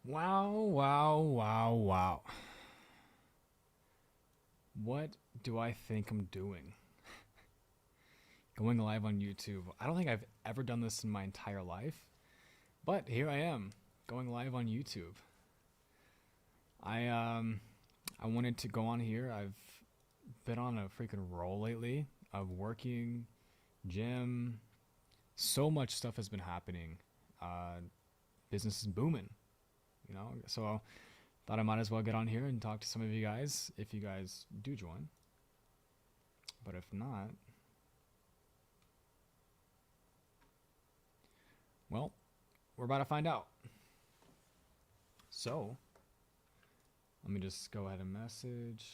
Wow, wow, wow, wow. What do I think I'm doing? Going live on YouTube. I don't think I've ever done this in my entire life, but here I am, going live on YouTube. I um I wanted to go on here. I've been on a freaking roll lately of working, gym. So much stuff has been happening. Uh Business is booming, So thought I might as well get on here and talk to some of you guys if you guys do join. But if not, well, we're about to find out. So, let me just go ahead and message.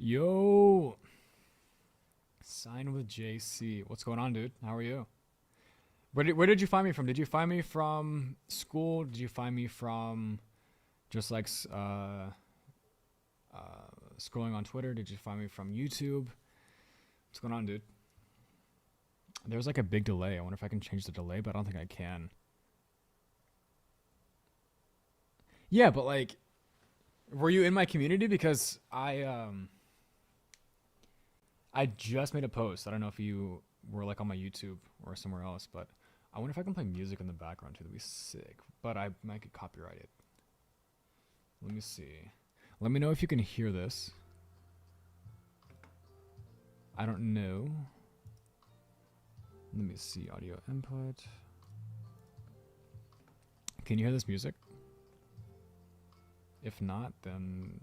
Yo! Sign with JC. What's going on, dude? How are you? Where did you find me from? Did you find me from school? Did you find me from just like scrolling on Twitter? Did you find me from YouTube? What's going on, dude? There's like a big delay. I wonder if I can change the delay, but I don't think I can. Yeah, but like, were you in my community? Because I just made a post. I don't know if you were like on my YouTube or somewhere else, but I wonder if I can play music in the background too. That'd be sick. But I might get copyrighted. Let me see. Let me know if you can hear this. I don't know. Let me see. Audio input. Can you hear this music? If not, then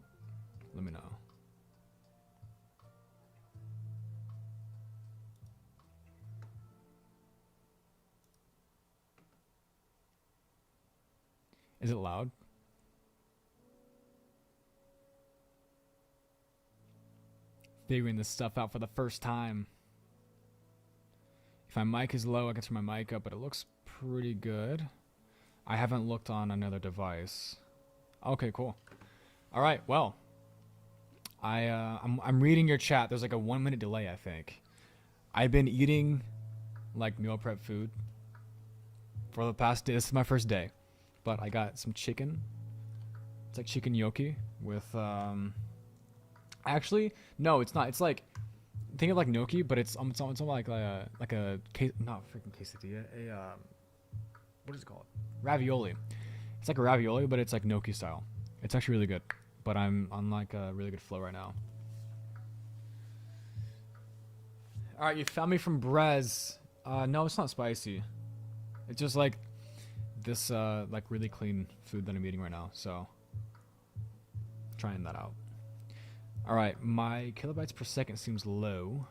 let me know. Is it loud? Figuring this stuff out for the first time. If my mic is low, I can turn my mic up, but it looks pretty good. I haven't looked on another device. Okay, cool. All right, well, I'm reading your chat. There's like a 1 minute delay, I think. I've been eating like meal prep food for the past day. This is my first day, but I got some chicken. It's like chicken gnocchi with Actually, no, it's not. It's like, think of like gnocchi, but it's almost like a not freaking quesadilla. What is it called? Ravioli. It's like a ravioli, but it's like gnocchi style. It's actually really good. But I'm on like a really good flow right now. All right, you found me from Brez. No, it's not spicy. It's just like this like really clean food that I'm eating right now. So trying that out. All right, my kilobytes per second seems low.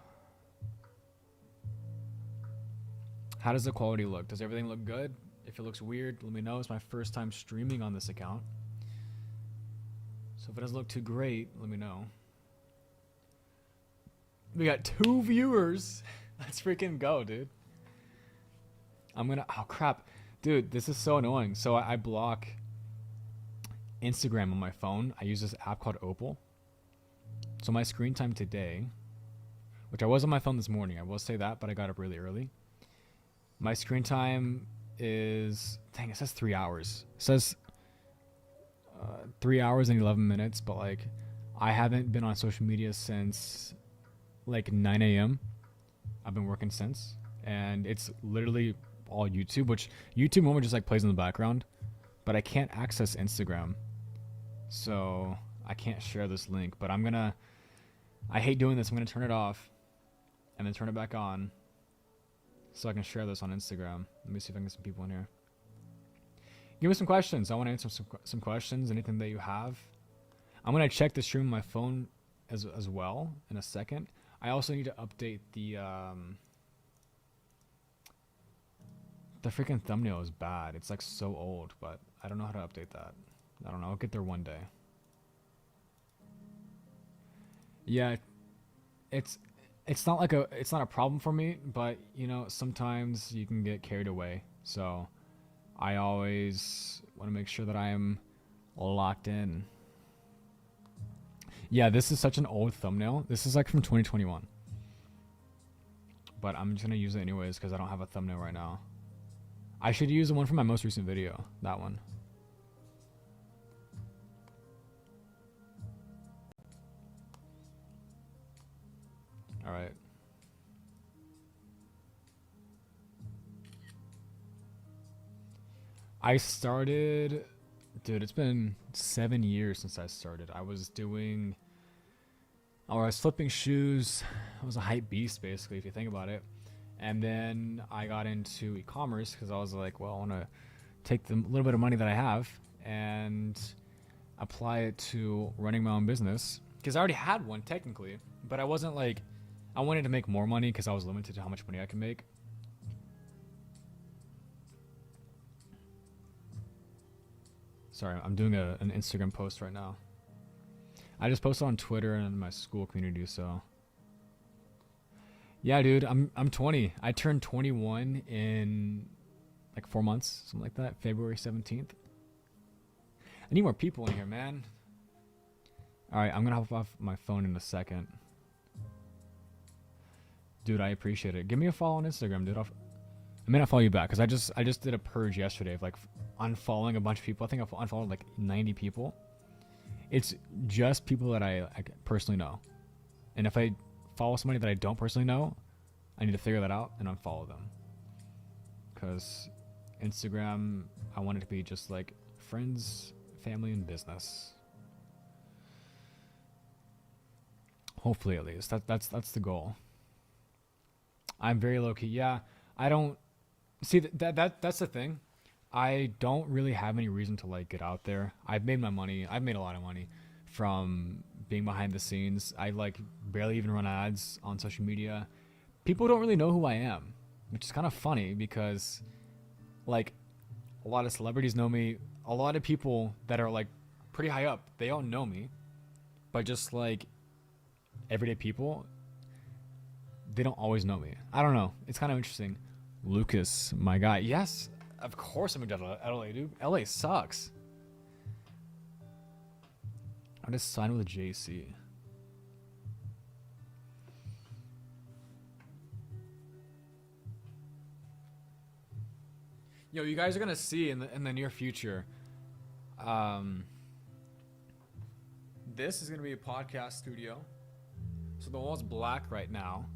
How does the quality look? Does everything look good? If it looks weird, let me know. It's my first time streaming on this account. So if it doesn't look too great, let me know. We got 2 viewers. Let's freaking go, dude. Oh crap. Dude, this is so annoying. So I block Instagram on my phone. I use this app called Opal. So my screen time today, which I was on my phone this morning, I will say that, but I got up really early. My screen time is, dang, it says 3 hours. It says 3 hours and 11 minutes, but like I haven't been on social media since like 9 a.m. I've been working since, and it's literally all YouTube, which YouTube normally just like plays in the background, but I can't access Instagram. So I can't share this link, but I hate doing this. I'm going to turn it off and then turn it back on so I can share this on Instagram. Let me see if I can get some people in here. Give me some questions. I want to answer some questions, anything that you have. I'm going to check the stream on my phone as well in a second. I also need to update the freaking thumbnail is bad. It's like so old, but I don't know how to update that. I don't know. I'll get there one day. Yeah, it's it's not a problem for me, but you know, sometimes you can get carried away. So I always want to make sure that I am locked in. Yeah, this is such an old thumbnail. This is like from 2021. But I'm just gonna use it anyways because I don't have a thumbnail right now. I should use the one from my most recent video. That one. Alright. I started... Dude, it's been 7 years since I started. I was doing... Or I was flipping shoes. I was a hype beast, basically, if you think about it. And then I got into e-commerce because I was like, well, I want to take the little bit of money that I have and apply it to running my own business. Because I already had one, technically. But I wasn't like... I wanted to make more money because I was limited to how much money I can make. Sorry, I'm doing an Instagram post right now. I just posted on Twitter and my school community, so... Yeah, dude, I'm 20. I turned 21 in like 4 months, something like that. February 17th. I need more people in here, man. Alright, I'm gonna hop off my phone in a second. Dude, I appreciate it. Give me a follow on Instagram, dude. I may not follow you back, because I just did a purge yesterday of like unfollowing a bunch of people. I think I unfollowed like 90 people. It's just people that I personally know. And if I follow somebody that I don't personally know, I need to figure that out and unfollow them. Because Instagram, I want it to be just like friends, family, and business. Hopefully, at least. That's the goal. I'm very low key. Yeah, I don't see that's the thing. I don't really have any reason to like get out there. I've made my money. I've made a lot of money from being behind the scenes. I like barely even run ads on social media. People don't really know who I am, which is kind of funny because like a lot of celebrities know me. A lot of people that are like pretty high up, they all know me. But just like everyday people, they don't always know me. I don't know. It's kind of interesting. Lucas, my guy. Yes, of course I'm in LA, dude. LA sucks. I just signed with a JC. Yo, you guys are gonna see in the near future. This is gonna be a podcast studio. So the wall's black right now,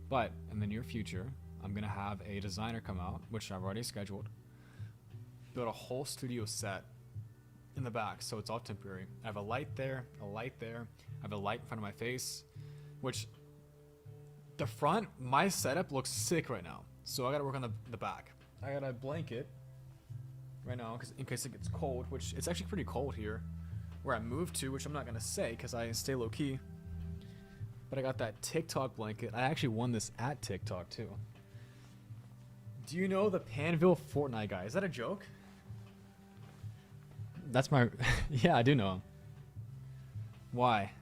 but in the near future, I'm gonna have a designer come out, which I've already scheduled. Build a whole studio set in the back, so it's all temporary. I have a light there, a light there. I have a light in front of my face, which the front, my setup looks sick right now. So I gotta work on the back. I got a blanket right now, cause in case it gets cold, which it's actually pretty cold here, where I moved to, which I'm not gonna say, cause I stay low key. But I got that TikTok blanket. I actually won this at TikTok too. Do you know the Panville Fortnite guy? Is that a joke? That's my... Yeah, I do know him. Why?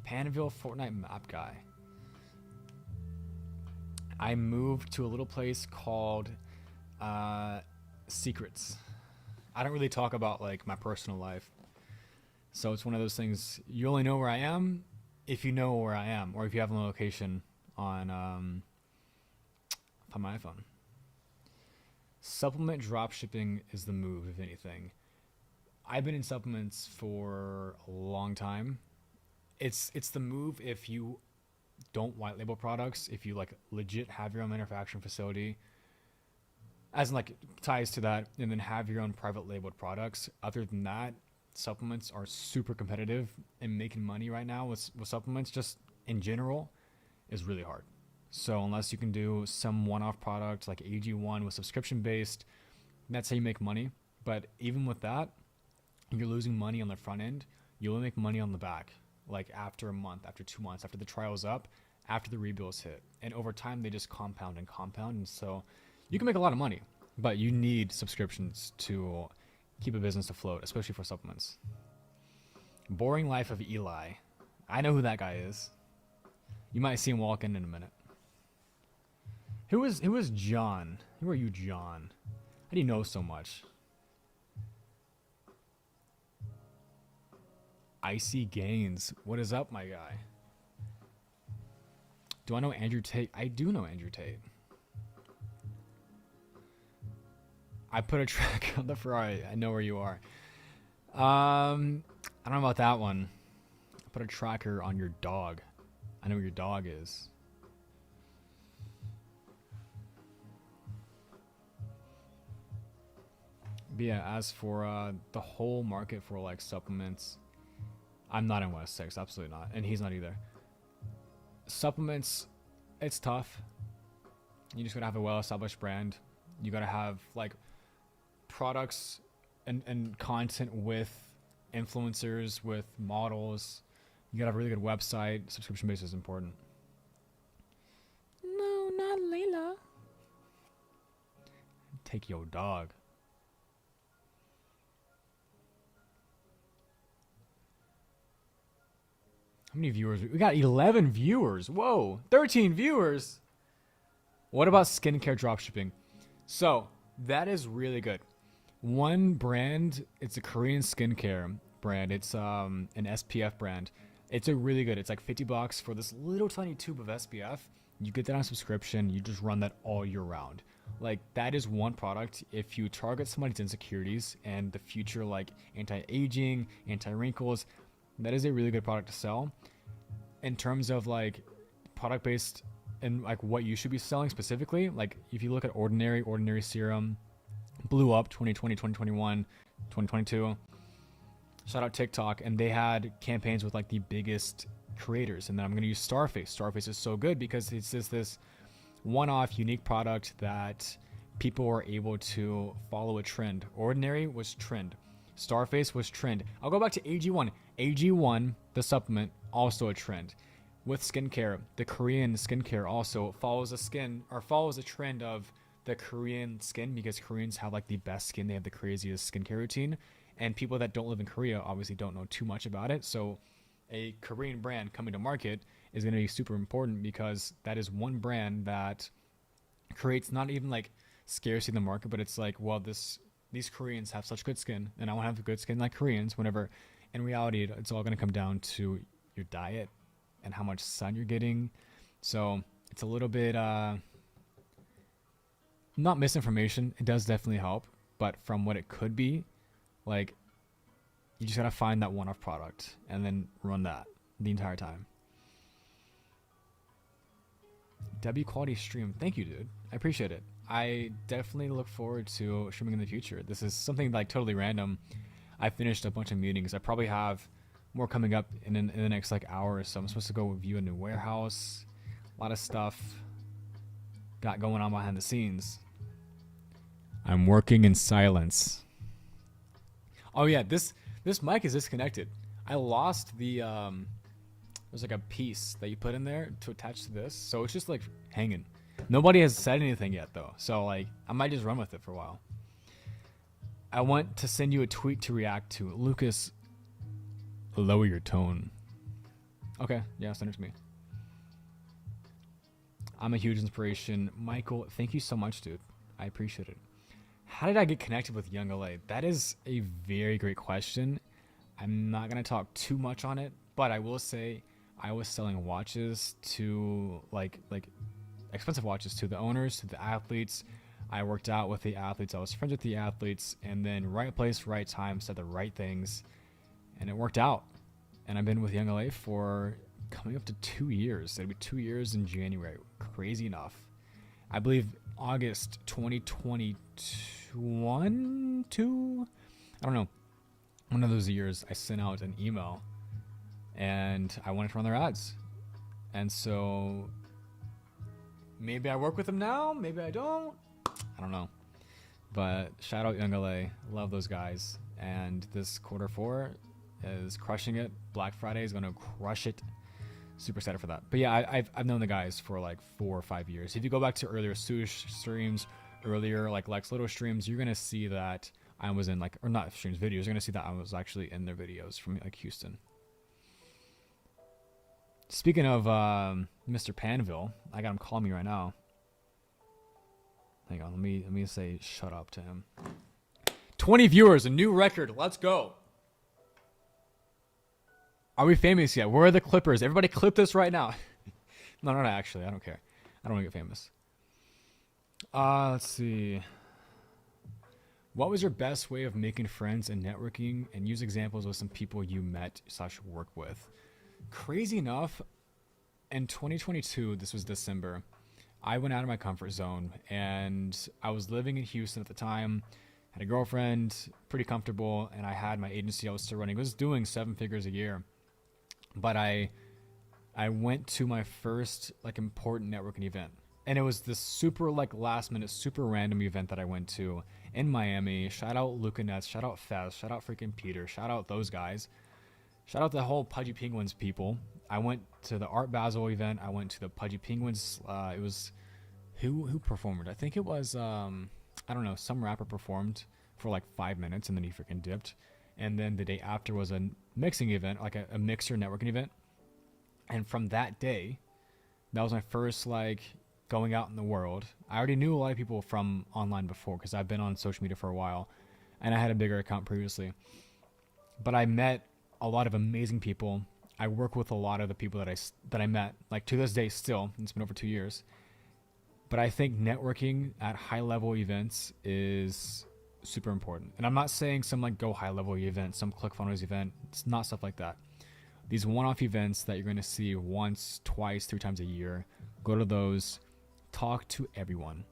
Panville Fortnite map guy. I moved to a little place called Secrets. I don't really talk about like my personal life. So it's one of those things, you only know where I am if you know where I am, or if you have a location on my iPhone. Supplement drop shipping is the move, if anything. I've been in supplements for a long time. It's the move if you don't white label products, if you like legit have your own manufacturing facility, as in like ties to that, and then have your own private labeled products. Other than that, supplements are super competitive, and making money right now with supplements just in general is really hard. So unless you can do some one-off product like AG1 with subscription based, that's how you make money. But even with that, you're losing money on the front end. You only make money on the back. like after a month, after 2 months, after the trial's up, after the rebills hit. And over time, they just compound and compound. And so you can make a lot of money, but you need subscriptions to keep a business afloat, especially for supplements. Boring Life of Eli. I know who that guy is. You might see him walk in a minute. Who is John? Who are you, John? How do you know so much? Icy Gains. What is up, my guy? Do I know Andrew Tate? I do know Andrew Tate. I put a track on the Ferrari. I know where you are. I don't know about that one. I put a tracker on your dog. I know where your dog is. But yeah, as for the whole market for like supplements, I'm not in West Texas, absolutely not, and he's not either. Supplements, it's tough. You just gotta have a well-established brand. You gotta have like products and content with influencers, with models. You gotta have a really good website. Subscription base is important. No, not Layla. Take your dog. How many viewers? We got 11 viewers. Whoa, 13 viewers. What about skincare dropshipping? So that is really good. One brand, it's a Korean skincare brand. It's an SPF brand. It's a really good. It's like $50 for this little tiny tube of SPF. You get that on subscription. You just run that all year round. Like that is one product. If you target somebody's insecurities and the future, like anti-aging, anti-wrinkles, that is a really good product to sell. In terms of like product based and like what you should be selling specifically, like if you look at Ordinary Serum blew up 2020, 2021, 2022. Shout out TikTok, and they had campaigns with like the biggest creators. And then I'm going to use Starface. Starface is so good because it's just this one-off unique product that people were able to follow a trend. Ordinary was trend. Starface was trend. I'll go back to AG1. AG1, the supplement, also a trend. With skincare, the Korean skincare also follows a trend of the Korean skin, because Koreans have like the best skin. They have the craziest skincare routine, and people that don't live in Korea obviously don't know too much about it. So a Korean brand coming to market is going to be super important, because that is one brand that creates not even like scarcity in the market, but it's like, well, these Koreans have such good skin, and I want to have good skin like Koreans. Whenever in reality, it's all going to come down to your diet and how much sun you're getting. So it's a little bit not misinformation. It does definitely help, but from what it could be, like, you just gotta find that one-off product and then run that the entire time. W quality stream. Thank you, dude. I appreciate it. I definitely look forward to streaming in the future. This is something like totally random. I finished a bunch of meetings. I probably have more coming up in the next like hour or so. I'm supposed to go view a new warehouse. A lot of stuff got going on behind the scenes. I'm working in silence. Oh yeah, this mic is disconnected. I lost the there's like a piece that you put in there to attach to this, so it's just like hanging. Nobody has said anything yet though, so like I might just run with it for a while. I want to send you a tweet to react to. Lucas, lower your tone. Okay, yeah, send it to me. I'm a huge inspiration. Michael, thank you so much, dude. I appreciate it. How did I get connected with Young LA? That is a very great question. I'm not going to talk too much on it, but I will say I was selling watches to like expensive watches to the owners, to the athletes. I worked out with the athletes. I was friends with the athletes, and then right place, right time, said the right things, and it worked out. And I've been with Young LA for coming up to 2 years. It'll be 2 years in January. Crazy enough. I believe August 2021, 2? I don't know. One of those years, I sent out an email, and I wanted to run their ads. And so maybe I work with them now, maybe I don't. I don't know. But shout out Young LA. Love those guys. And this quarter 4, is crushing it. Black Friday is gonna crush it. Super excited for that. But yeah, I've known the guys for like 4 or 5 years. If you go back to earlier Sush streams, earlier like Lex Little streams, you're gonna see that I was in like, or not streams, videos. You're gonna see that I was actually in their videos from like Houston. Speaking of Mr. Panville, I got him calling me right now. Hang on, let me say shut up to him. 20 viewers, a new record. Let's go. Are we famous yet? Where are the clippers? Everybody clip this right now. No, actually. I don't care. I don't want to get famous. Let's see. What was your best way of making friends and networking? And use examples of some people you met / work with. Crazy enough, in 2022, this was December, I went out of my comfort zone. And I was living in Houston at the time. Had a girlfriend, pretty comfortable. And I had my agency I was still running. I was doing 7 figures a year. But I went to my first like important networking event, and it was this super like last minute, super random event that I went to in Miami. Shout out Luca Nets, shout out Fez, shout out freaking Peter, shout out those guys, shout out the whole Pudgy Penguins people. I went to the Art Basel event. I went to the Pudgy Penguins. It was who performed? I think it was I don't know, some rapper performed for like 5 minutes and then he freaking dipped. And then the day after was a mixing event, like a mixer networking event. And from that day, that was my first like going out in the world. I already knew a lot of people from online before because I've been on social media for a while and I had a bigger account previously. But I met a lot of amazing people. I work with a lot of the people that I met, like to this day still. It's been over 2 years. But I think networking at high level events is super important. And I'm not saying some like go high level event, some ClickFunnels event. It's not stuff like that. These one-off events that you're going to see once, twice, 3 times a year, go to those, talk to everyone.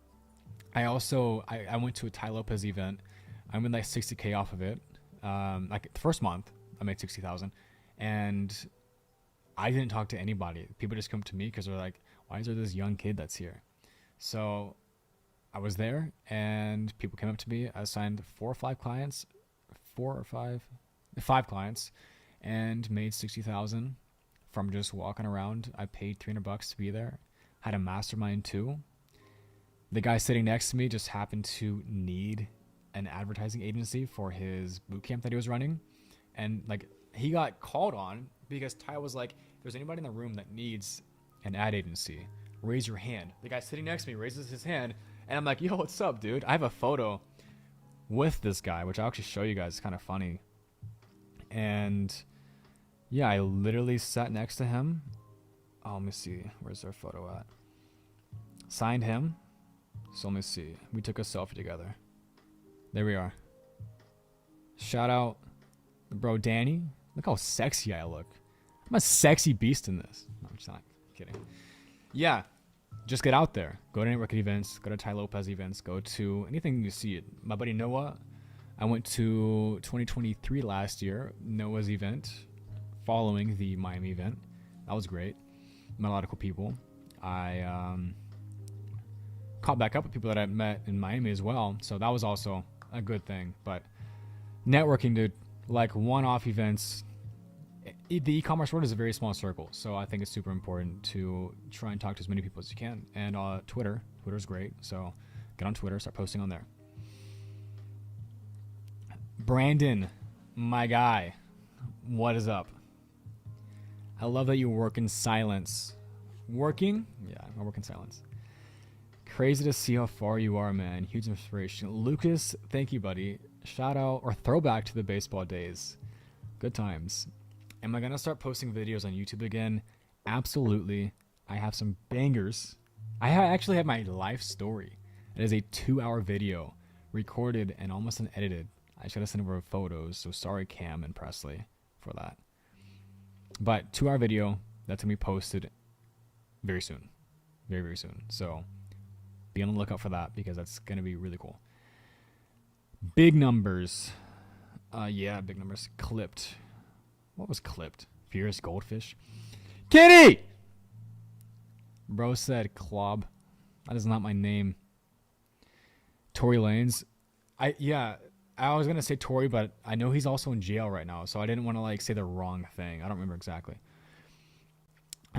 I went to a Ty Lopez event. I made like 60K off of it. Like the first month I made 60,000 and I didn't talk to anybody. People just come to me because they're like, why is there this young kid that's here? So I was there and people came up to me. I signed 4 or 5 clients, 5 clients, and made 60,000 from just walking around. I paid $300 to be there. Had a mastermind too. The guy sitting next to me just happened to need an advertising agency for his bootcamp that he was running. And like he got called on because Ty was like, if there's anybody in the room that needs an ad agency, raise your hand. The guy sitting next to me raises his hand. And I'm like, yo, what's up, dude? I have a photo with this guy, which I'll actually show you guys. It's kind of funny. And yeah, I literally sat next to him. Oh, let me see. Where's our photo at? Signed him. So let me see. We took a selfie together. There we are. Shout out bro Danny. Look how sexy I look. I'm a sexy beast in this. No, I'm just not kidding. Yeah. Just get out there. Go to networking events. Go to Ty Lopez events. Go to anything you see it. My buddy Noah, I went to 2023 last year, Noah's event, following the Miami event. That was great. Met a lot of cool people. I caught back up with people that I met in Miami as well, so that was also a good thing. But networking, dude, like one-off events. The e-commerce world is a very small circle, so I think it's super important to try and talk to as many people as you can. And Twitter's great, so get on Twitter, start posting on there. Brandon, my guy, what is up? I love that you work in silence. Working? Yeah, I work in silence. Crazy to see how far you are, man. Huge inspiration. Lucas, thank you, buddy. Shout out or throwback to the baseball days. Good times. Am I going to start posting videos on YouTube again? Absolutely. I have some bangers. I actually have my life story. It is a 2-hour video recorded and almost unedited. I should have sent over photos, so sorry Cam and Presley for that. But 2-hour video that's going to be posted very soon. Very, very soon. So be on the lookout for that because that's going to be really cool. Big numbers. Yeah, big numbers. Clipped. What was clipped? Fierce Goldfish? Kitty! Bro said Clob. That is not my name. Tory Lanez. Yeah, I was gonna say Tory, but I know he's also in jail right now, so I didn't want to like say the wrong thing. I don't remember exactly.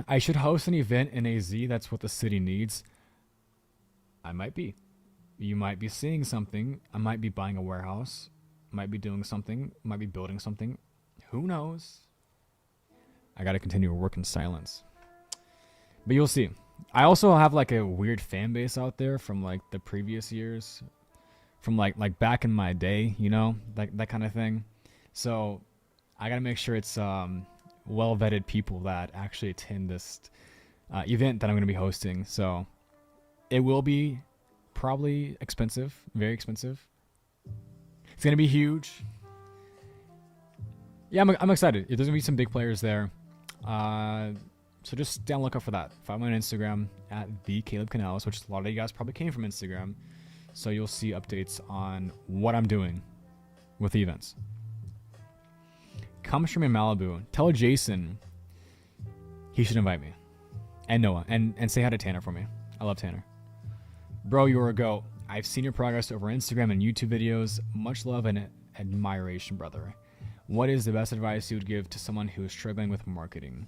I should host an event in AZ. That's what the city needs. I might be. You might be seeing something. I might be buying a warehouse. Might be doing something. Might be building something. Who knows? I gotta continue to work in silence. But you'll see. I also have like a weird fan base out there from like the previous years, from like back in my day, you know, like that kind of thing. So I gotta make sure it's well vetted people that actually attend this event that I'm gonna be hosting. So it will be probably expensive, very expensive. It's gonna be huge. Yeah, I'm excited. There's gonna be some big players there. So just stay on the lookout for that. Follow me on Instagram at the Caleb Canales, which a lot of you guys probably came from Instagram. So you'll see updates on what I'm doing with the events. Come stream in Malibu. Tell Jason he should invite me. And Noah. And say hi to Tanner for me. I love Tanner. Bro, you're a goat. I've seen your progress over Instagram and YouTube videos. Much love and admiration, brother. What is the best advice you would give to someone who is struggling with marketing?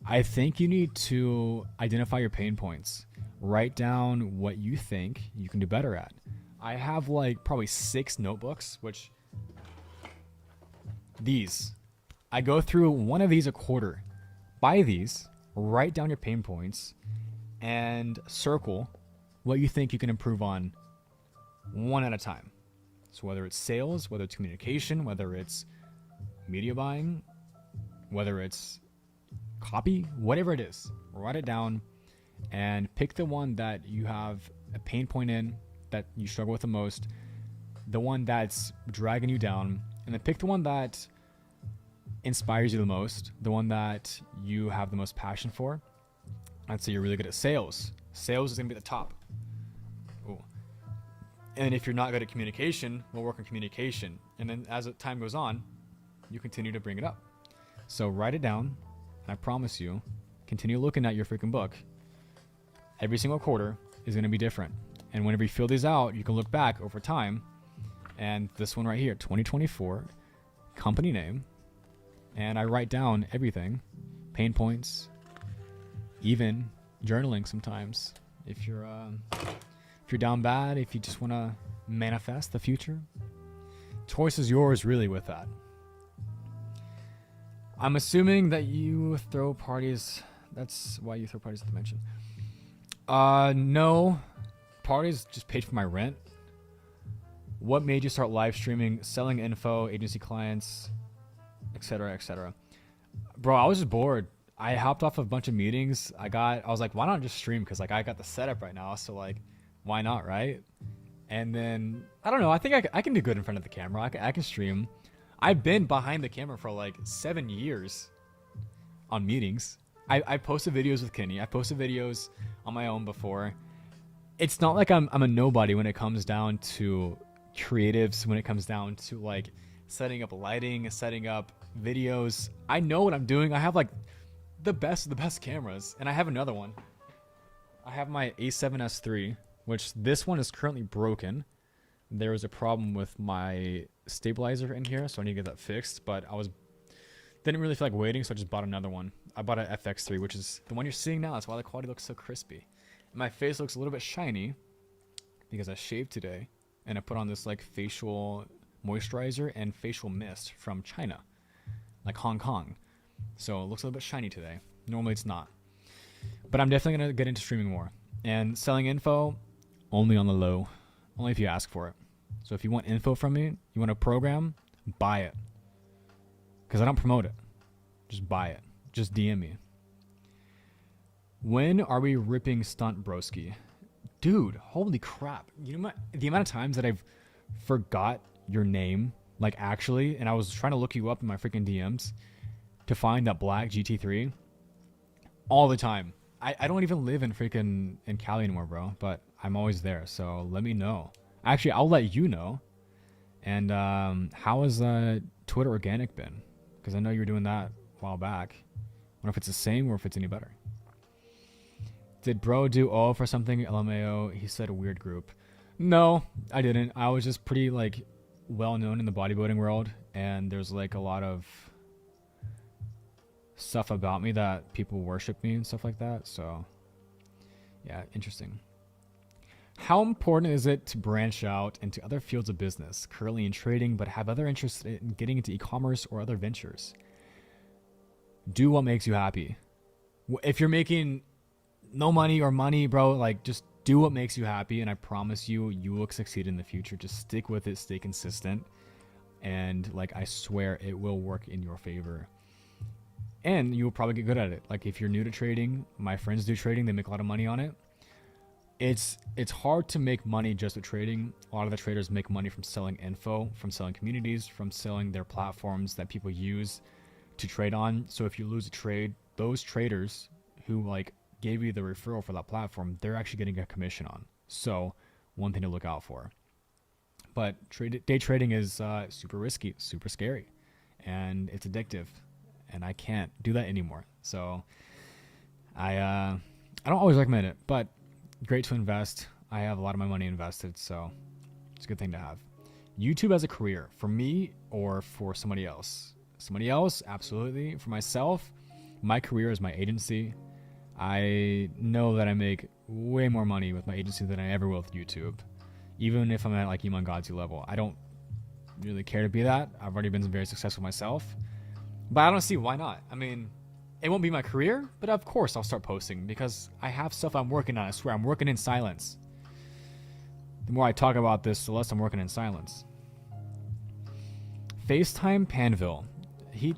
I think you need to identify your pain points. Write down what you think you can do better at. I have like probably 6 notebooks, which these. I go through one of these a quarter. Buy these, write down your pain points, and circle what you think you can improve on one at a time. So whether it's sales, whether it's communication, whether it's media buying, whether it's copy, whatever it is, write it down and pick the one that you have a pain point in, that you struggle with the most, the one that's dragging you down, and then pick the one that inspires you the most, the one that you have the most passion for. I'd say you're really good at sales. Sales is going to be at the top. Ooh. And if you're not good at communication, we'll work on communication. And then as time goes on, you continue to bring it up. So write it down, and I promise you, continue looking at your freaking book. Every single quarter is going to be different. And whenever you fill these out, you can look back over time. And this one right here, 2024, company name. And I write down everything, pain points, even journaling sometimes. If you're down bad, if you just want to manifest the future, choice is yours really with that. I'm assuming that you throw parties. That's why you throw parties at the mansion. No. Parties just paid for my rent. What made you start live streaming, selling info, agency clients, etc., etc.? Bro, I was just bored. I hopped off a bunch of meetings. I was like, why not just stream? Because like I got the setup right now, so like, why not, right? And then I don't know. I think I can do good in front of the camera. I can stream. I've been behind the camera for like 7 years on meetings. I posted videos with Kenny. I posted videos on my own before. It's not like I'm a nobody when it comes down to creatives, when it comes down to like setting up lighting, setting up videos. I know what I'm doing. I have like the best of the best cameras, and I have another one. I have my A7S III, which this one is currently broken. There was a problem with my stabilizer in here, so I need to get that fixed, but didn't really feel like waiting, so I just bought another one. I bought an FX3, which is the one you're seeing now. That's why the quality looks so crispy. And my face looks a little bit shiny because I shaved today, and I put on this like facial moisturizer and facial mist from China, like Hong Kong. So it looks a little bit shiny today. Normally it's not. But I'm definitely going to get into streaming more. And selling info, only on the low. Only if you ask for it. So if you want info from me, you want a program, buy it. Because I don't promote it. Just buy it. Just DM me. When are we ripping Stunt Broski? Dude, holy crap. You know the amount of times that I've forgot your name, like actually, and I was trying to look you up in my freaking DMs to find that black GT3 all the time. I don't even live in freaking in Cali anymore, bro, but I'm always there, so let me know. Actually, I'll let you know. And how has Twitter Organic been? Because I know you were doing that a while back. I wonder if it's the same or if it's any better. Did bro do O for something? LMAO, he said a weird group. No, I didn't. I was just pretty like well known in the bodybuilding world, and there's like a lot of stuff about me that people worship me and stuff like that. So yeah, interesting. How important is it to branch out into other fields of business, currently in trading, but have other interests in getting into e-commerce or other ventures? Do what makes you happy. If you're making no money or money, bro, like just do what makes you happy, and I promise you, you will succeed in the future. Just stick with it, stay consistent, and like I swear it will work in your favor. And you'll probably get good at it. Like if you're new to trading, my friends do trading, they make a lot of money on it. It's hard to make money just with trading. A lot of the traders make money from selling info, from selling communities, from selling their platforms that people use to trade on. So if you lose a trade, those traders who like gave you the referral for that platform, they're actually getting a commission on. So one thing to look out for. But day trading is super risky, super scary, and it's addictive, and I can't do that anymore. So I don't always recommend it, but great to invest. I have a lot of my money invested, so it's a good thing to have. YouTube as a career, for me or for somebody else? Somebody else, absolutely. For myself, my career is my agency. I know that I make way more money with my agency than I ever will with YouTube. Even if I'm at like Iman Godzi level, I don't really care to be that. I've already been very successful myself, but I don't see why not. I mean, it won't be my career, but of course I'll start posting because I have stuff I'm working on. I swear I'm working in silence. The more I talk about this, the less I'm working in silence. FaceTime Panville. He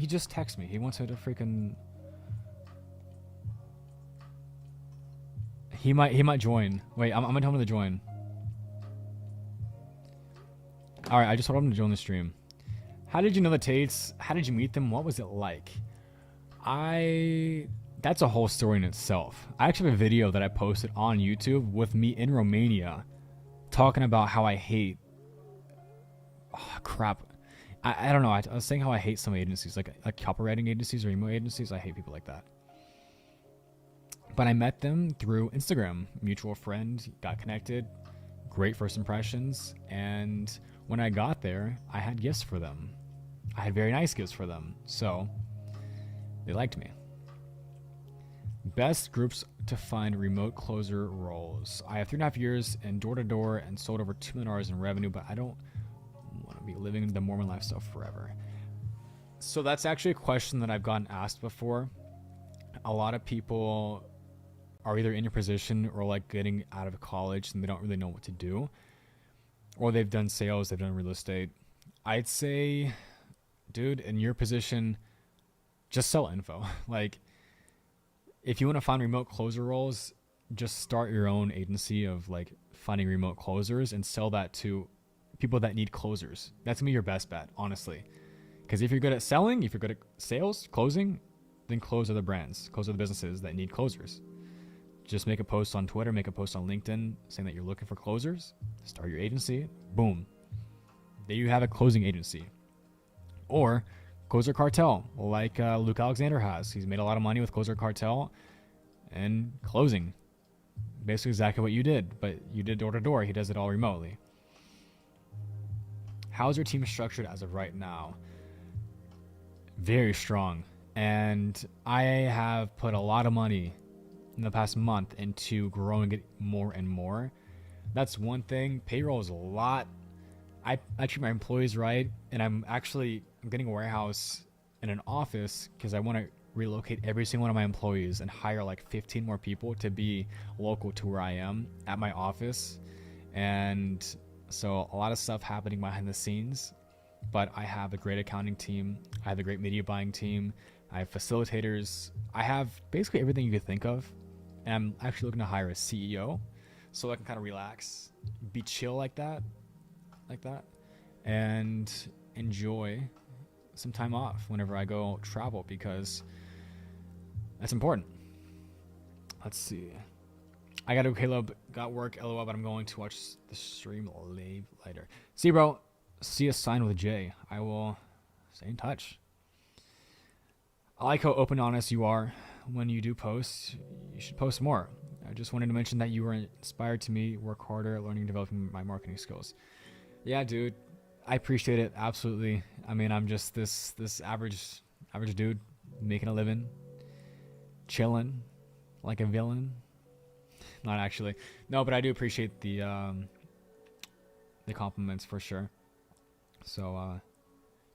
just texted me. He wants to freaking. He might join. Wait, I'm gonna tell him to join. All right, I just told him to join the stream. How did you know the Tates? How did you meet them? What was it like? That's a whole story in itself. I actually have a video that I posted on YouTube with me in Romania talking about how I hate crap. I don't know. I was saying how I hate some agencies, like copywriting agencies or emo agencies. I hate people like that. But I met them through Instagram, mutual friend, got connected, great first impressions, and when I got there, I had gifts for them. I had very nice gifts for them, so they liked me. Best groups to find remote closer roles. I have 3.5 years in door-to-door and sold over $2 million in revenue, but I don't want to be living the Mormon lifestyle forever. So that's actually a question that I've gotten asked before. A lot of people are either in your position or like getting out of college and they don't really know what to do, or they've done sales, they've done real estate. I'd say, dude, in your position, just sell info. Like, if you want to find remote closer roles, just start your own agency of like finding remote closers and sell that to people that need closers. That's gonna be your best bet, honestly. Because if you're good at selling, if you're good at sales, closing, then close other brands, close other businesses that need closers. Just make a post on Twitter, make a post on LinkedIn saying that you're looking for closers, start your agency, boom. There you have a closing agency. Or Closer Cartel, like Luke Alexander has. He's made a lot of money with Closer Cartel and closing. Basically exactly what you did, but you did door-to-door. He does it all remotely. How's your team structured as of right now? Very strong. And I have put a lot of money in the past month into growing it more and more. That's one thing. Payroll is a lot. I treat my employees right, and I'm getting a warehouse and an office because I want to relocate every single one of my employees and hire like 15 more people to be local to where I am at my office. And so a lot of stuff happening behind the scenes, but I have a great accounting team. I have a great media buying team. I have facilitators. I have basically everything you could think of. And I'm actually looking to hire a CEO so I can kind of relax, be chill like that, and enjoy some time off whenever I go travel, because that's important. Let's see. I got to Caleb, got work, LOL, but I'm going to watch the stream later. See, bro. See a sign with Jay. I will stay in touch. I like how open and honest you are. When you do post, you should post more. I just wanted to mention that you were inspired to me work harder at learning and developing my marketing skills. Yeah, dude. I appreciate it absolutely. I mean, I'm just this average dude making a living, chilling like a villain. Not actually. No, but I do appreciate the compliments for sure. So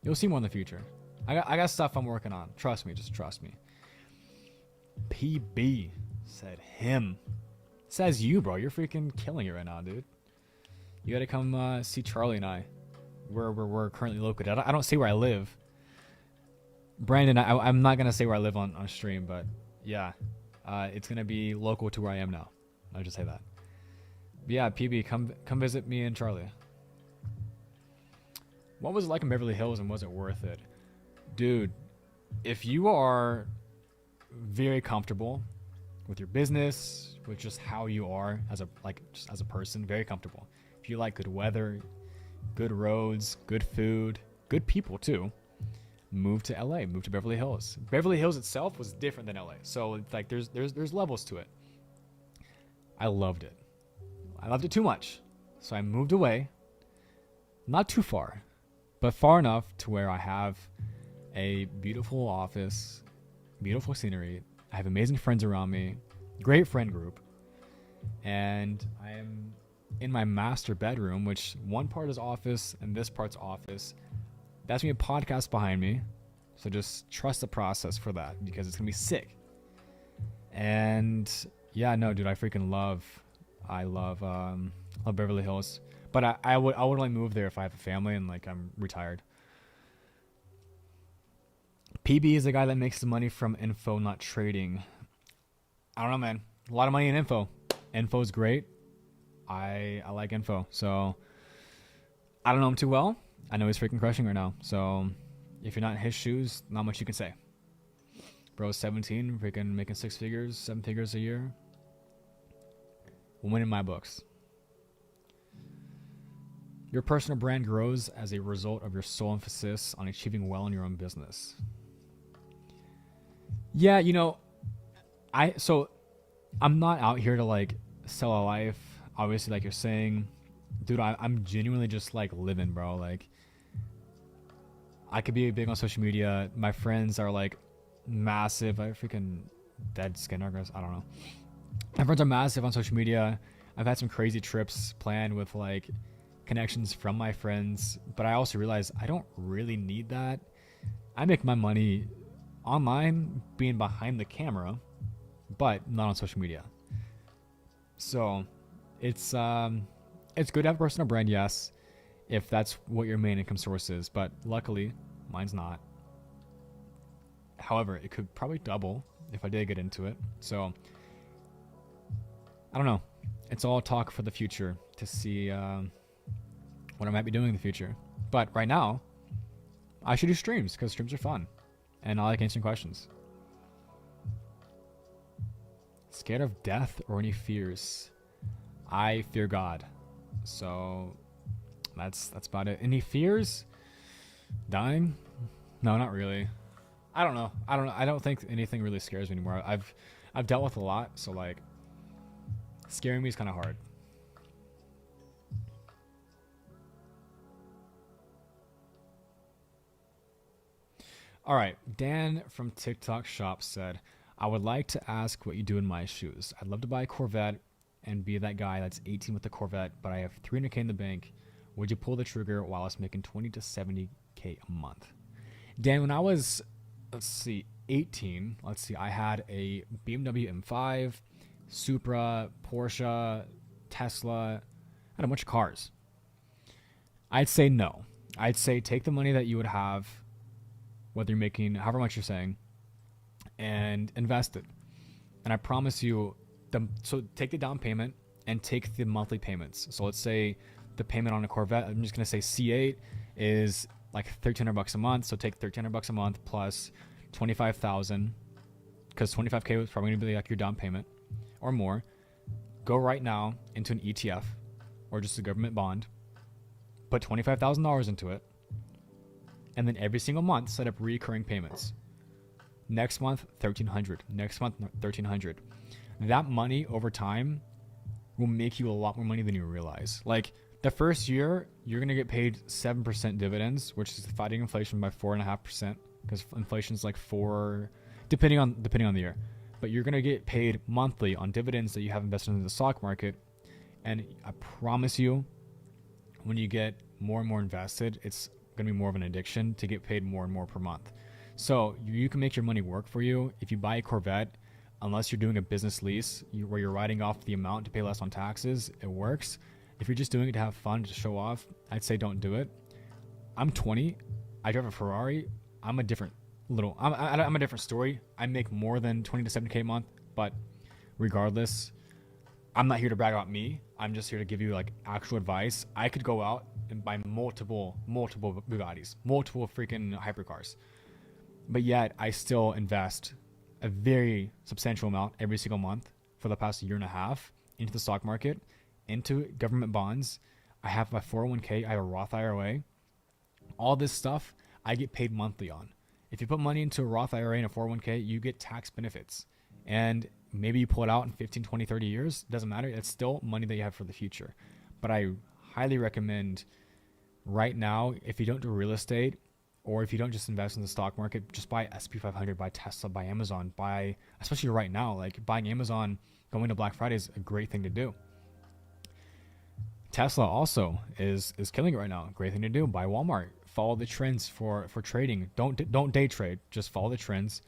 you'll see more in the future. I got stuff I'm working on. Trust me, just trust me. PB said him. Says you, bro. You're freaking killing it right now, dude. You gotta come see Charlie and I, where we're currently located. I don't say where I live. Brandon, I'm not gonna say where I live on stream, but yeah, it's gonna be local to where I am now. I'll just say that. But yeah, PB, come visit me and Charlie. What was it like in Beverly Hills, and was it worth it? Dude, if you are very comfortable with your business, with just how you are just as a person, very comfortable. If you like good weather, good roads, good food, good people too, move to LA, move to Beverly Hills. Beverly Hills itself was different than LA. So like there's levels to it. I loved it. I loved it too much. So I moved away, not too far, but far enough to where I have a beautiful office, beautiful scenery. I have amazing friends around me, great friend group, and I am in my master bedroom, which one part is office and this part's office. That's me a podcast behind me, so just trust the process for that because it's gonna be sick. And yeah, no, dude, I love Beverly Hills, but I would only move there if I have a family and like I'm retired. PB is the guy that makes the money from info, not trading. I don't know, man. A lot of money in info. Info is great. I like info. So I don't know him too well. I know he's freaking crushing right now. So if you're not in his shoes, not much you can say. Bro's 17, freaking making 6 figures, 7 figures a year. Win in my books. Your personal brand grows as a result of your sole emphasis on achieving well in your own business. Yeah, you know, I'm not out here to like sell a life. Obviously, like you're saying, dude, I'm genuinely just like living, bro. Like, I could be big on social media. My friends are like massive. I freaking dead skin, I guess. I don't know. My friends are massive on social media. I've had some crazy trips planned with like connections from my friends, but I also realize I don't really need that. I make my money online being behind the camera, but not on social media. So it's good to have a personal brand, yes, if that's what your main income source is, but luckily mine's not. However, it could probably double if I did get into it. So I don't know. It's all talk for the future to see what I might be doing in the future. But right now, I should do streams because streams are fun. And I like answering questions. Scared of death or any fears? I fear God. So that's about it. Any fears? Dying? No, not really. I don't know. I don't think anything really scares me anymore. I've dealt with a lot, so like scaring me is kind of hard. All right, Dan from TikTok Shop said, I would like to ask what you do in my shoes. I'd love to buy a Corvette and be that guy that's 18 with a Corvette, but I have 300K in the bank. Would you pull the trigger while I was making 20 to 70K a month? Dan, when I was, 18, I had a BMW M5, Supra, Porsche, Tesla, I had a bunch of cars. I'd say no. I'd say take the money that you would have, whether you're making however much you're saying, and invest it. And I promise you, so take the down payment and take the monthly payments. So let's say the payment on a Corvette, I'm just gonna say C8 is like $1,300 a month. So take $1,300 a month plus 25,000, because 25K was probably gonna be like your down payment or more. Go right now into an ETF or just a government bond, put $25,000 into it, and then every single month set up recurring payments. Next month, $1,300. Next month, $1,300. That money over time will make you a lot more money than you realize. Like The first year, you're going to get paid 7% dividends, which is fighting inflation by 4.5%, because inflation's like 4, depending on the year. But you're going to get paid monthly on dividends that you have invested in the stock market. And I promise you, when you get more and more invested, it's going to be more of an addiction to get paid more and more per month. So you can make your money work for you. If you buy a Corvette, unless you're doing a business lease where you're writing off the amount to pay less on taxes, it works. If you're just doing it to have fun, to show off, I'd say don't do it. I'm 20. I drive a Ferrari. I'm a different story. I make more than 20 to 70K a month, but regardless, I'm not here to brag about me. I'm just here to give you like actual advice. I could go out and buy multiple Bugattis, multiple freaking hypercars, but yet I still invest a very substantial amount every single month for the past year and a half into the stock market, into government bonds. I have my 401k, I have a Roth IRA. All this stuff I get paid monthly on. If you put money into a Roth IRA and a 401k, you get tax benefits. And maybe you pull it out in 15, 20, 30 years. Doesn't matter. It's still money that you have for the future. But I highly recommend right now, if you don't do real estate, or if you don't just invest in the stock market, just buy S&P 500, buy Tesla, buy Amazon, especially right now, like buying Amazon, going to Black Friday is a great thing to do. Tesla also is killing it right now. Great thing to do. Buy Walmart. Follow the trends for trading. Don't day trade. Just follow the trends.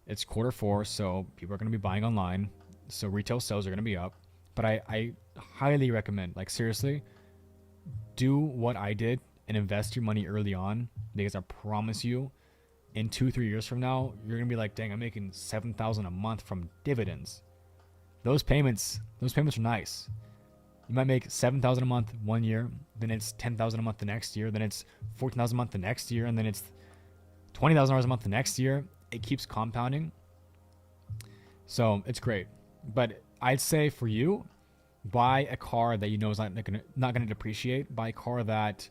It's Q4, so people are going to be buying online. So retail sales are going to be up. But I highly recommend, like seriously, do what I did and invest your money early on, because I promise you, in 2-3 years from now, you're going to be like, dang, I'm making $7,000 a month from dividends. Those payments are nice. You might make $7,000 a month one year, then it's $10,000 a month the next year, then it's $14,000 a month the next year, and then it's $20,000 a month the next year. It keeps compounding. So it's great. But I'd say for you, buy a car that you know is not going to depreciate. Buy a car that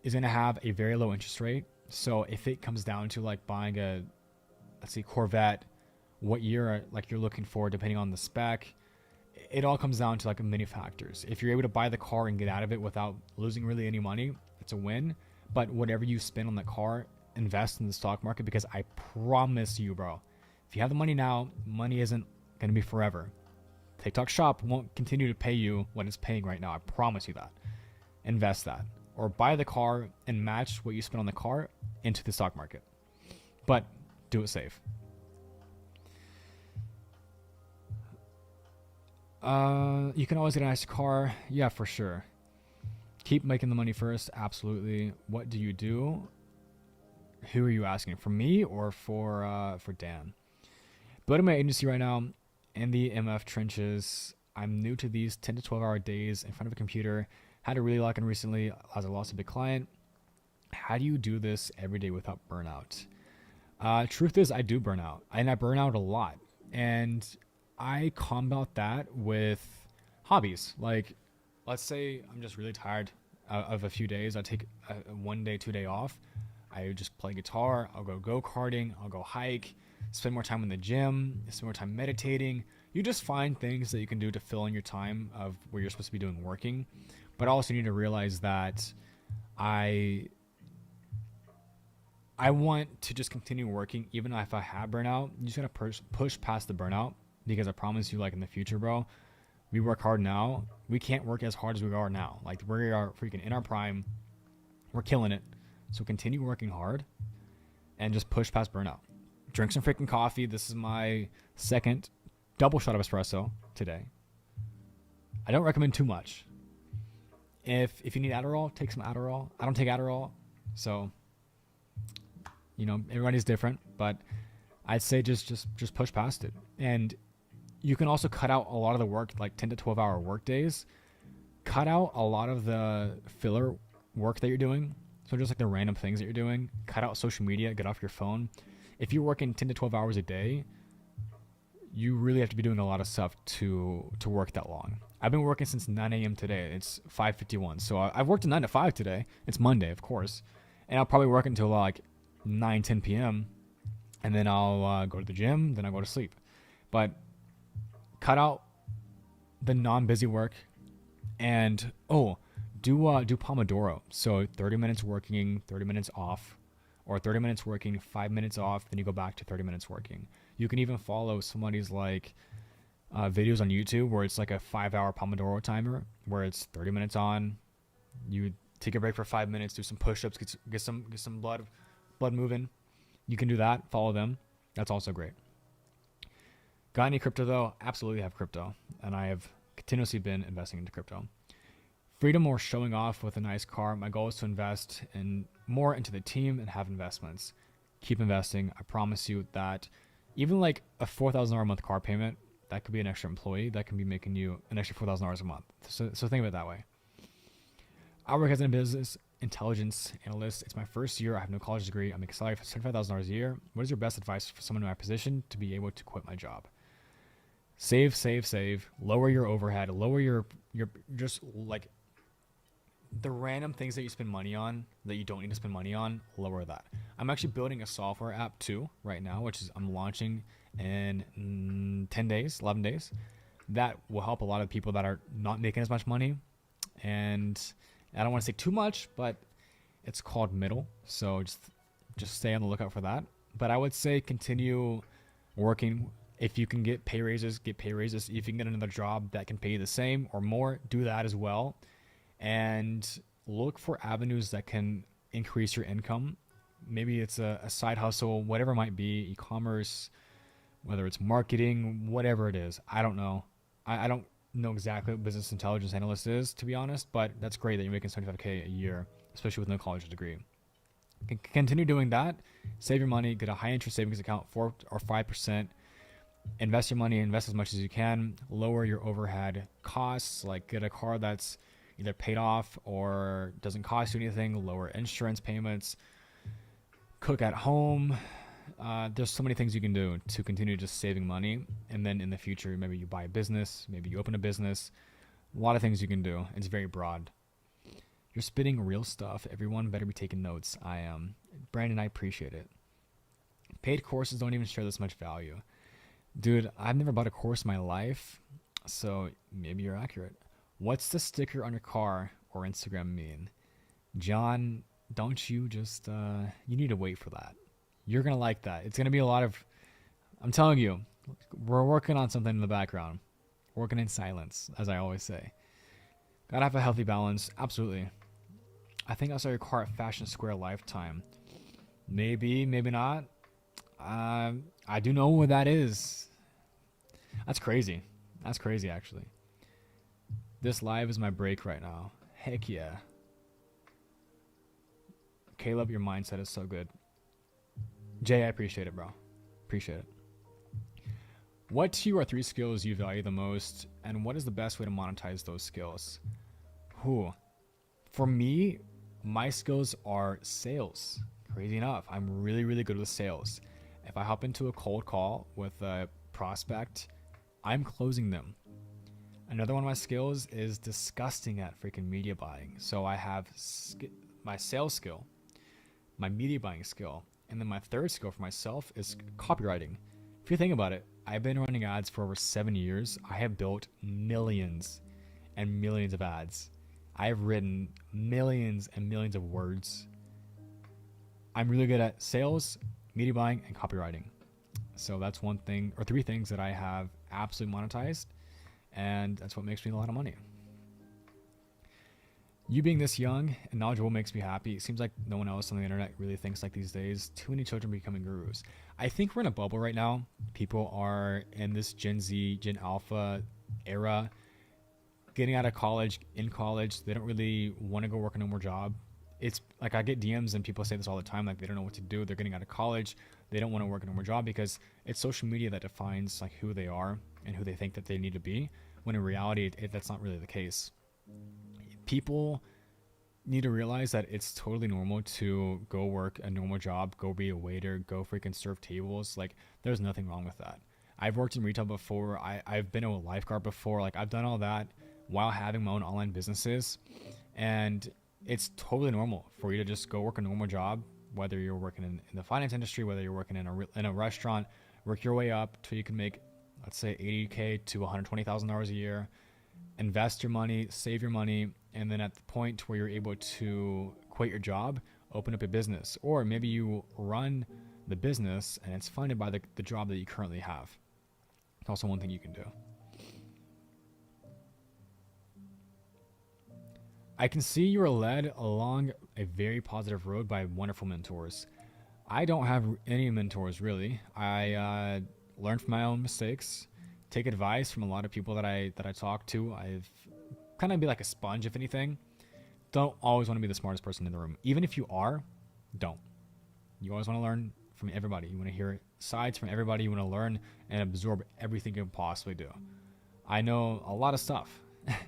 is going to have a very low interest rate. So if it comes down to like buying a, let's say, Corvette, what year like you're looking for, depending on the spec, it all comes down to like many factors. If you're able to buy the car and get out of it without losing really any money, it's a win. But whatever you spend on the car, invest in the stock market, because I promise you, bro, if you have the money now, money isn't going to be forever. TikTok Shop won't continue to pay you what it's paying right now. I promise you that. Invest that. Or buy the car and match what you spend on the car into the stock market. But do it safe. You can always get a nice car. Yeah, for sure. Keep making the money first. Absolutely. What do you do? Who are you asking? For me or for Dan? Building my agency right now in the MF trenches. I'm new to these 10 to 12 hour days in front of a computer. Had to really lock in recently as I lost a big client. How do you do this every day without burnout? Truth is, I do burn out, and I burn out a lot. And I combat that with hobbies. Like, let's say I'm just really tired of a few days. I take a 1 day, 2 day off. I just play guitar. I'll go karting. I'll go hike. Spend more time in the gym. Spend more time meditating. You just find things that you can do to fill in your time of where you're supposed to be doing working. But also you need to realize that I want to just continue working even if I have burnout. You just gotta push past the burnout, because I promise you, like in the future, bro, we work hard now. We can't work as hard as we are now. Like, we are freaking in our prime. We're killing it. So continue working hard and just push past burnout. Drink some freaking coffee. This is my second double shot of espresso today. I don't recommend too much. If you need Adderall, take some Adderall. I don't take Adderall, so everybody's different. But I'd say just push past it. And you can also cut out a lot of the work, like 10 to 12 hour work days. Cut out a lot of the filler work that you're doing. So just like the random things that you're doing. Cut out social media. Get off your phone. If you're working 10 to 12 hours a day, you really have to be doing a lot of stuff to work that long. I've been working since 9 a.m. today. It's 5:51. So I've worked a 9 to 5 today. It's Monday, of course. And I'll probably work until like 9, 10 p.m. And then I'll go to the gym. Then I'll go to sleep. But cut out the non-busy work. And, do Pomodoro. So 30 minutes working, 30 minutes off, or 30 minutes working, 5 minutes off, then you go back to 30 minutes working. You can even follow somebody's like videos on YouTube where it's like a 5-hour Pomodoro timer where it's 30 minutes on, you take a break for 5 minutes, do some push-ups, get some blood moving. You can do that. Follow them. That's also great. Got any crypto though? Absolutely have crypto, and I have continuously been investing into crypto. Freedom or showing off with a nice car. My goal is to invest in more into the team and have investments. Keep investing. I promise you that even like a $4,000 a month car payment, that could be an extra employee that can be making you an extra $4,000 a month. So think of it that way. I work as a business intelligence analyst. It's my first year. I have no college degree. I make a salary for $75,000 a year. What is your best advice for someone in my position to be able to quit my job? Save, save, save. Lower your overhead. Lower your just like the random things that you spend money on that you don't need to spend money on. Lower that. I'm actually building a software app too right now, which is I'm launching in 10 days, 11 days. That will help a lot of people that are not making as much money. And I don't want to say too much, but it's called Middle. So just stay on the lookout for that. But I would say continue working. If you can get pay raises, get pay raises. If you can get another job that can pay you the same or more, do that as well. And look for avenues that can increase your income. Maybe it's a side hustle, whatever it might be, e-commerce, whether it's marketing, whatever it is. I don't know. I don't know exactly what business intelligence analyst is, to be honest, but that's great that you're making $75K a year, especially with no college degree. Continue doing that. Save your money, get a high interest savings account, 4 or 5%. Invest your money, invest as much as you can. Lower your overhead costs, like get a car that's either paid off or doesn't cost you anything. Lower insurance payments. Cook at home. There's so many things you can do to continue just saving money. And then in the future, maybe you buy a business, maybe you open a business. A lot of things you can do. It's very broad. You're spitting real stuff. Everyone better be taking notes. I am. Brandon, I appreciate it. Paid courses don't even share this much value. Dude, I've never bought a course in my life, so maybe you're accurate. What's the sticker on your car or Instagram mean? John, don't you just, you need to wait for that. You're going to like that. It's going to be a lot of, I'm telling you, we're working on something in the background. Working in silence, as I always say. Gotta have a healthy balance. Absolutely. I think I saw your car at Fashion Square Lifetime. Maybe, maybe not. I do know what that is. That's crazy. That's crazy, actually. This live is my break right now. Heck yeah. Caleb, your mindset is so good. Jay, I appreciate it, bro. Appreciate it. What 2 or 3 skills you value the most, and what is the best way to monetize those skills? For me, my skills are sales. Crazy enough, I'm really, really good with sales. If I hop into a cold call with a prospect, I'm closing them. Another one of my skills is disgusting at freaking media buying. So I have my sales skill, my media buying skill, and then my third skill for myself is copywriting. If you think about it, I've been running ads for over 7 years. I have built millions and millions of ads. I have written millions and millions of words. I'm really good at sales, media buying, and copywriting. So that's one thing, or 3 things that I have absolutely monetized, and that's what makes me a lot of money. You being this young and knowledgeable makes me happy. It seems like no one else on the internet really thinks like these days. Too many children becoming gurus. I think we're in a bubble right now. People are in this Gen Z, Gen Alpha era, getting out of college, in college. They don't really want to go work a normal job. It's like I get DMs and people say this all the time, like they don't know what to do. They're getting out of college. They don't want to work a normal job because it's social media that defines like who they are and who they think that they need to be, when in reality, that's not really the case. People need to realize that it's totally normal to go work a normal job, go be a waiter, go freaking serve tables. Like there's nothing wrong with that. I've worked in retail before. I've been a lifeguard before. Like I've done all that while having my own online businesses. And it's totally normal for you to just go work a normal job, whether you're working in the finance industry, whether you're working in a restaurant, work your way up till you can make, let's say $80K to $120,000 a year. invest your money, save your money, and then at the point where you're able to quit your job, open up a business. Or maybe you run the business and it's funded by the job that you currently have. It's also one thing you can do. I can see you are led along a very positive road by wonderful mentors. I don't have any mentors really. I learn from my own mistakes, take advice from a lot of people that I talk to. I've kind of be like a sponge, if anything. Don't always want to be the smartest person in the room. Even if you are, don't. You always want to learn from everybody. You want to hear sides from everybody. You want to learn and absorb everything you can possibly do. I know a lot of stuff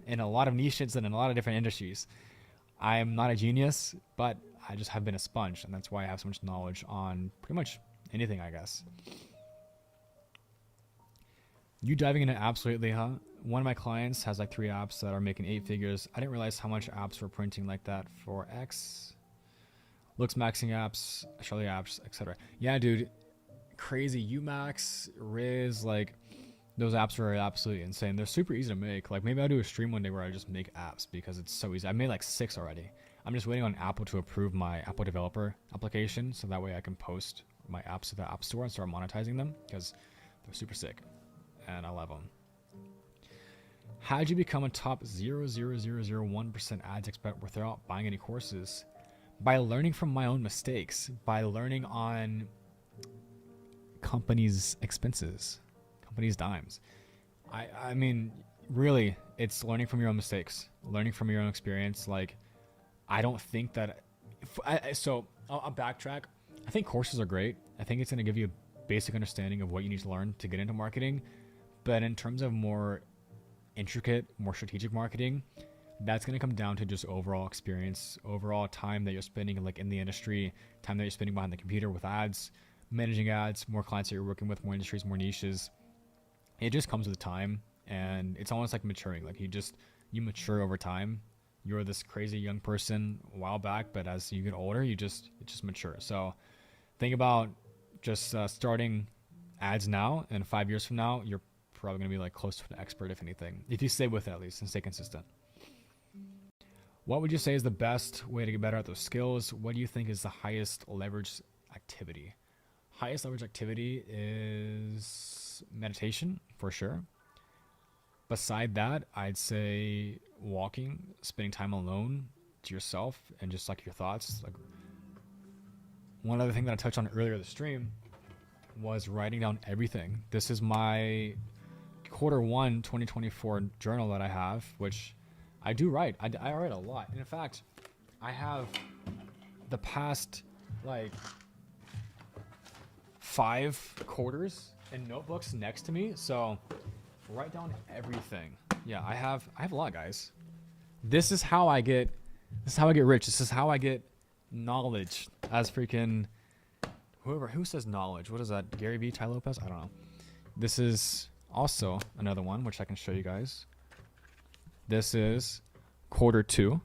in a lot of niches and in a lot of different industries. I'm not a genius, but I just have been a sponge, and that's why I have so much knowledge on pretty much anything, I guess. You diving into apps lately, huh? One of my clients has like 3 apps that are making 8 figures. I didn't realize how much apps were printing like that for X. Looks maxing apps, Shelly apps, etc. Yeah, dude, crazy. Umax, Riz, like those apps are absolutely insane. They're super easy to make. Like maybe I'll do a stream one day where I just make apps because it's so easy. I made like 6 already. I'm just waiting on Apple to approve my Apple developer application so that way I can post my apps to the App Store and start monetizing them because they're super sick and I love them. How'd you become a top 0.0001% ads expert without buying any courses? By learning from my own mistakes, by learning on companies' expenses, companies' dimes. I mean, really, it's learning from your own mistakes, learning from your own experience. Like, I don't think that, so I'll backtrack. I think courses are great. I think it's going to give you a basic understanding of what you need to learn to get into marketing. But in terms of more intricate, more strategic marketing, that's going to come down to just overall experience, overall time that you're spending like in the industry, time that you're spending behind the computer with ads, managing ads, more clients that you're working with, more industries, more niches. It just comes with time, and it's almost like maturing. Like you mature over time. You're this crazy young person a while back, but as you get older, it just mature. So think about just starting ads now, and 5 years from now, you're probably going to be like close to an expert, if anything, if you stay with it at least and stay consistent. What would you say is the best way to get better at those skills? What do you think is the highest leverage activity? Highest leverage activity is meditation, for sure. Beside that, I'd say walking, spending time alone to yourself and just like your thoughts. Like one other thing that I touched on earlier in the stream was writing down everything. This is my Q1 2024 journal that I have, which I do write. I write a lot. And in fact, I have the past like 5 quarters in notebooks next to me. So write down everything. Yeah, I have a lot, guys. This is how I get rich. This is how I get knowledge. As freaking who says knowledge? What is that? Gary Vee, Ty Lopez? I don't know. This is also another one which I can show you guys. This is Q2.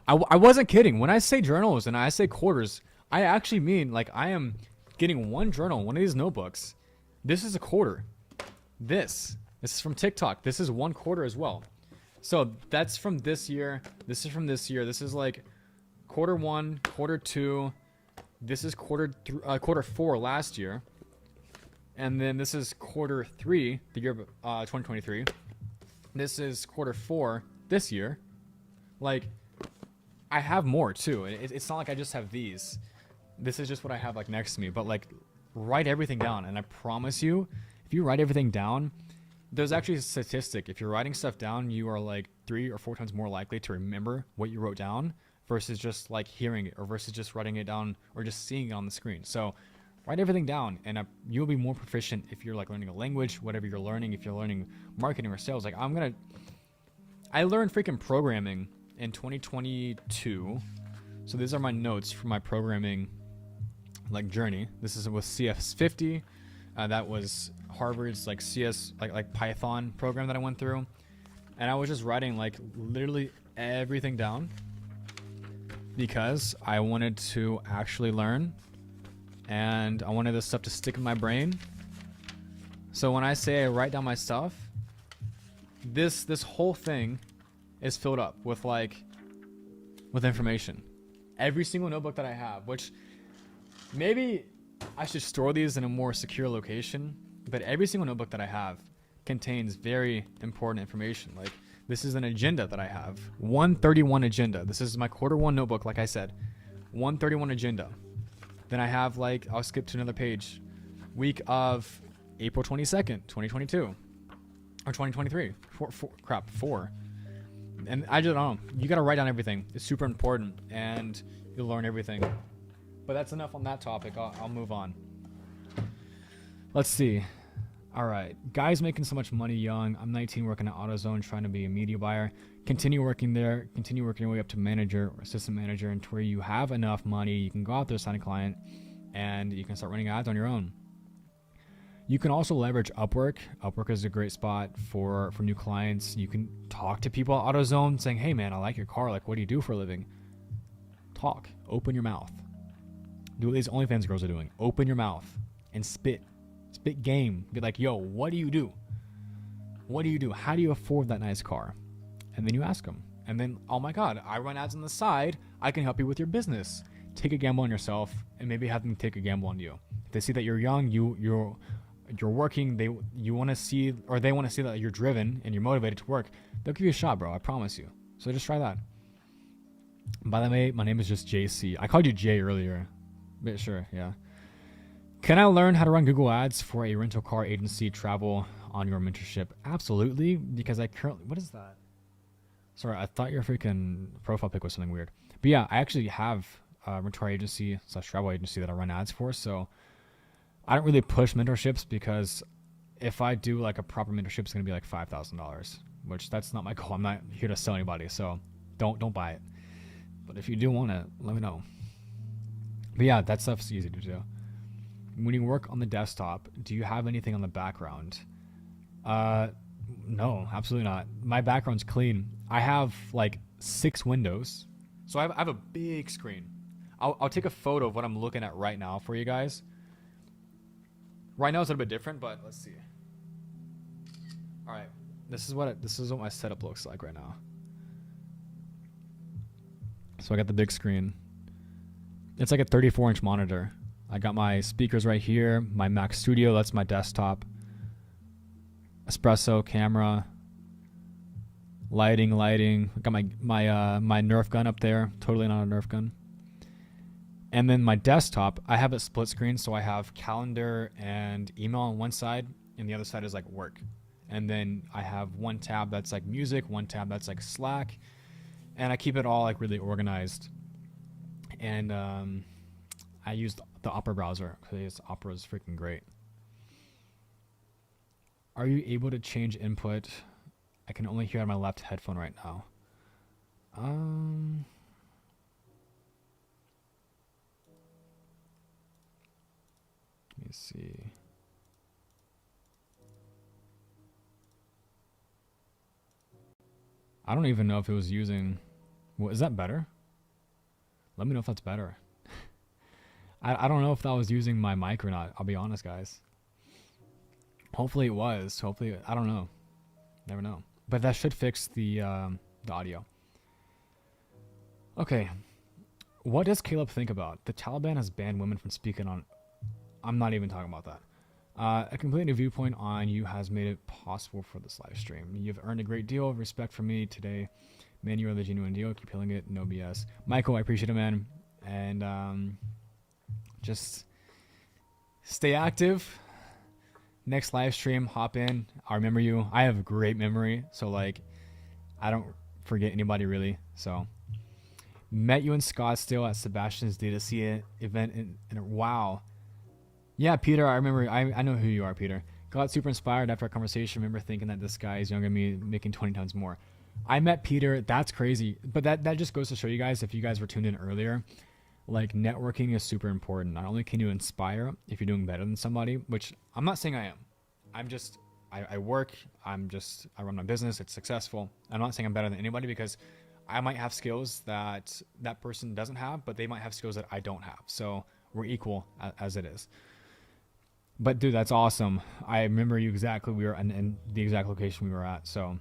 I wasn't kidding. When I say journals and I say quarters, I actually mean like I am getting one journal, one of these notebooks. This is a quarter. This is from TikTok. This is 1 quarter as well. So that's from this year. This is from this year. This is like Q1, Q2. This is Q4 last year. And then this is Q3, the year 2023. This is Q4 this year. Like, I have more too. It's not like I just have these. This is just what I have like next to me. But like, write everything down. And I promise you, if you write everything down, there's actually a statistic. If you're writing stuff down, you are like 3 or 4 times more likely to remember what you wrote down versus just like hearing it, or versus just writing it down or just seeing it on the screen. So write everything down, and you'll be more proficient if you're like learning a language, whatever you're learning. If you're learning marketing or sales, like I learned freaking programming in 2022. So these are my notes for my programming like journey. This is with CS50. That was Harvard's like CS like Python program that I went through, and I was just writing like literally everything down because I wanted to actually learn, and I wanted this stuff to stick in my brain. So when I say I write down my stuff, this whole thing is filled up with information. Every single notebook that I have, which maybe I should store these in a more secure location, but every single notebook that I have contains very important information. Like, this is an agenda that I have. 131 agenda. This is my Q1 notebook, like I said. 131 agenda. Then I have, like, I'll skip to another page. Week of April 22nd, 2022. Or 2023. Four. And I just don't know. You got to write down everything. It's super important, and you'll learn everything. But that's enough on that topic. I'll move on. Let's see. All right. Guys making so much money young. I'm 19, working at AutoZone, trying to be a media buyer. Continue working there. Continue working your way up to manager or assistant manager, and to where you have enough money, you can go out there, sign a client, and you can start running ads on your own. You can also leverage Upwork. Upwork is a great spot for new clients. You can talk to people at AutoZone saying, hey man, I like your car. Like, what do you do for a living? Talk. Open your mouth. Do what these OnlyFans girls are doing. Open your mouth and spit. Spit game. Be like, yo, what do you do? What do you do? How do you afford that nice car? And then you ask them. And then, oh my God, I run ads on the side. I can help you with your business. Take a gamble on yourself, and maybe have them take a gamble on you. If they see that you're young, you're working, they want to see that you're driven and you're motivated to work, they'll give you a shot, bro. I promise you. So just try that. By the way, my name is just JC. I called you Jay earlier. But sure, yeah. Can I learn how to run Google Ads for a rental car agency travel on your mentorship? Absolutely, because I currently... What is that? Sorry, I thought your freaking profile pic was something weird. But yeah, I actually have a rental car agency / travel agency that I run ads for, so I don't really push mentorships, because if I do like a proper mentorship, it's going to be like $5,000, which that's not my goal. I'm not here to sell anybody, so don't buy it. But if you do want it, let me know. But yeah, that stuff's easy to do. When you work on the desktop, do you have anything on the background? No, absolutely not. My background's clean. I have like 6 windows. So I have a big screen. I'll take a photo of what I'm looking at right now for you guys. Right now it's a little bit different, but let's see. All right, this is what my setup looks like right now. So I got the big screen. It's like a 34-inch monitor. I got my speakers right here, my Mac Studio, that's my desktop. Espresso, camera, lighting. I got my Nerf gun up there, totally not a Nerf gun. And then my desktop, I have it split screen, so I have calendar and email on one side, and the other side is like work. And then I have one tab that's like music, one tab that's like Slack, and I keep it all like really organized. And I used the Opera browser because Opera is freaking great. Are you able to change input? I can only hear on my left headphone right now. Let me see. I don't even know if it was using... Well, is that better? Let me know if that's better. I don't know if that was using my mic or not. I'll be honest, guys. Hopefully it was. Hopefully, I don't know. Never know. But that should fix the audio. Okay. What does Caleb think about? The Taliban has banned women from speaking on... I'm not even talking about that. A complete new viewpoint on you has made it possible for this live stream. You've earned a great deal of respect from me today. Man, you are the genuine deal. Keep killing it. No BS. Michael, I appreciate it, man. And just stay active. Next live stream, hop in. I remember you. I have a great memory, so like I don't forget anybody really. So met you in Scottsdale at Sebastian's D2C event and wow. Yeah, Peter, I remember. I know who you are, Peter. Got super inspired after our conversation. Remember thinking that this guy is younger than me, making 20 times more. I met Peter. That's crazy. But that just goes to show you guys, if you guys were tuned in earlier, like networking is super important. Not only can you inspire if you're doing better than somebody, which I'm not saying I am. I'm just, I work. I run my business. It's successful. I'm not saying I'm better than anybody, because I might have skills that that person doesn't have, but they might have skills that I don't have. So we're equal as it is. But dude, that's awesome. I remember you exactly. We were in the exact location we were at. So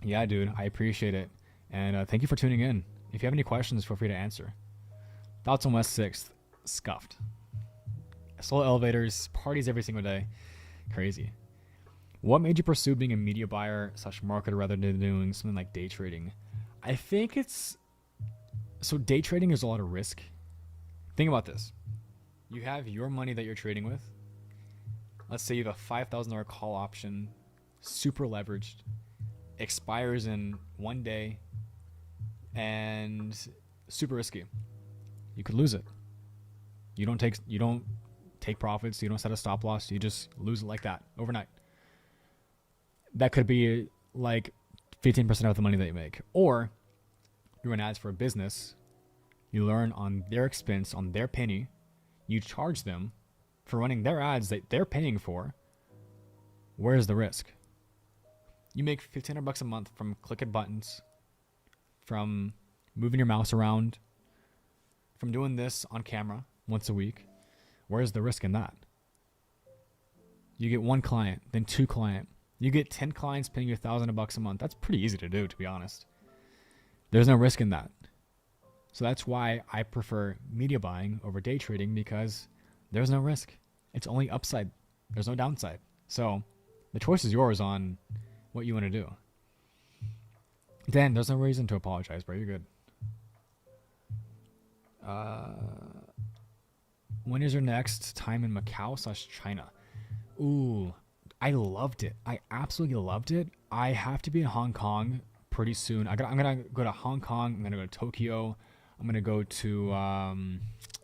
Yeah, dude, I appreciate it. And thank you for tuning in. If you have any questions, feel free to answer. Thoughts on West 6th? Scuffed. Solo elevators, parties every single day. Crazy. What made you pursue being a media buyer slash marketer rather than doing something like day trading? I think it's... So day trading is a lot of risk. Think about this. You have your money that you're trading with. Let's say you have a $5,000 call option, super leveraged, expires in one day, and super risky. You could lose it. You don't take profits. You don't set a stop loss. You just lose it like that overnight. That could be like 15% of the money that you make. Or you run ads for a business. You learn on their expense, on their penny. You charge them for running their ads that they're paying for. Where's the risk? You make $1,500 a month from clicking buttons, from moving your mouse around, from doing this on camera once a week. Where's the risk in that? You get one client, then two clients. You get 10 clients paying you $1,000 a month. That's pretty easy to do, to be honest. There's no risk in that. So that's why I prefer media buying over day trading, because there's no risk. It's only upside. There's no downside. So the choice is yours on what you want to do. Dan, there's no reason to apologize, bro. You're good. When is your next time in Macau / China? Ooh, I loved it. I absolutely loved it. I have to be in Hong Kong pretty soon. I'm gonna go to Hong Kong. I'm gonna go to Tokyo. I'm gonna go to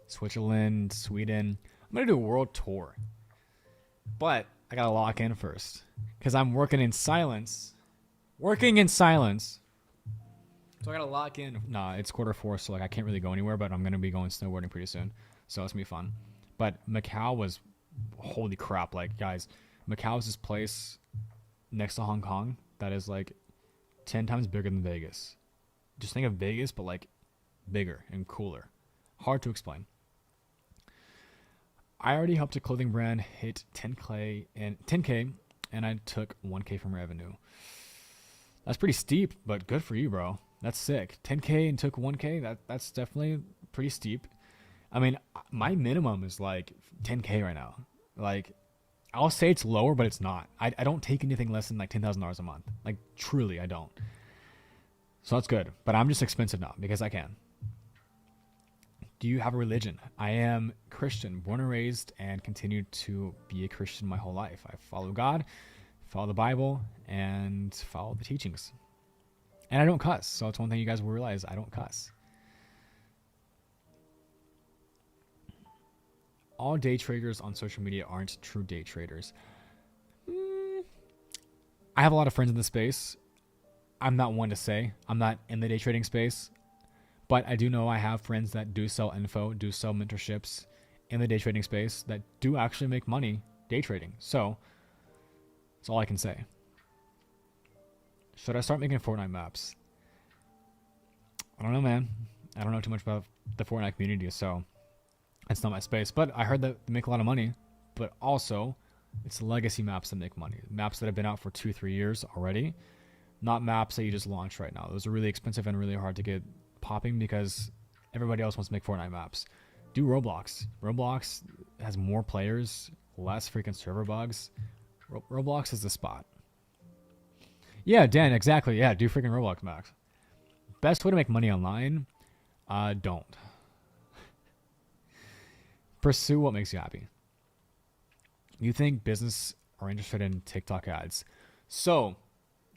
Switzerland, Sweden. I'm gonna do a world tour. But I gotta lock in first, because I'm working in silence. Working in silence. So I gotta lock in. Nah, it's Q4, so like I can't really go anywhere. But I'm gonna be going snowboarding pretty soon, so it's gonna be fun. But Macau was, holy crap! Like guys, Macau is this place next to Hong Kong that is like 10 times bigger than Vegas. Just think of Vegas, but like bigger and cooler. Hard to explain. I already helped a clothing brand hit 10K, and I took 1K from revenue. That's pretty steep, but good for you, bro. That's sick. 10K and took 1K. That's definitely pretty steep. I mean, my minimum is like 10K right now. Like, I'll say it's lower, but it's not. I don't take anything less than like $10,000 a month. Like, truly, I don't. So that's good. But I'm just expensive now because I can. Do you have a religion? I am Christian, born and raised, and continue to be a Christian my whole life. I follow God, follow the Bible, and follow the teachings. And I don't cuss. So it's one thing you guys will realize. I don't cuss. All day traders on social media aren't true day traders. I have a lot of friends in the space. I'm not one to say. I'm not in the day trading space. But I do know I have friends that do sell info, do sell mentorships in the day trading space that do actually make money day trading. So that's all I can say. Should I start making Fortnite maps? I don't know, man. I don't know too much about the Fortnite community, so it's not my space. But I heard that they make a lot of money. But also, it's legacy maps that make money. Maps that have been out for 2-3 years already. Not maps that you just launch right now. Those are really expensive and really hard to get popping because everybody else wants to make Fortnite maps. Do Roblox. Roblox has more players, less freaking server bugs. Roblox is the spot. Yeah, Dan, exactly. Yeah, do freaking Roblox maps. Best way to make money online? Don't. Pursue what makes you happy. You think business are interested in TikTok ads? So,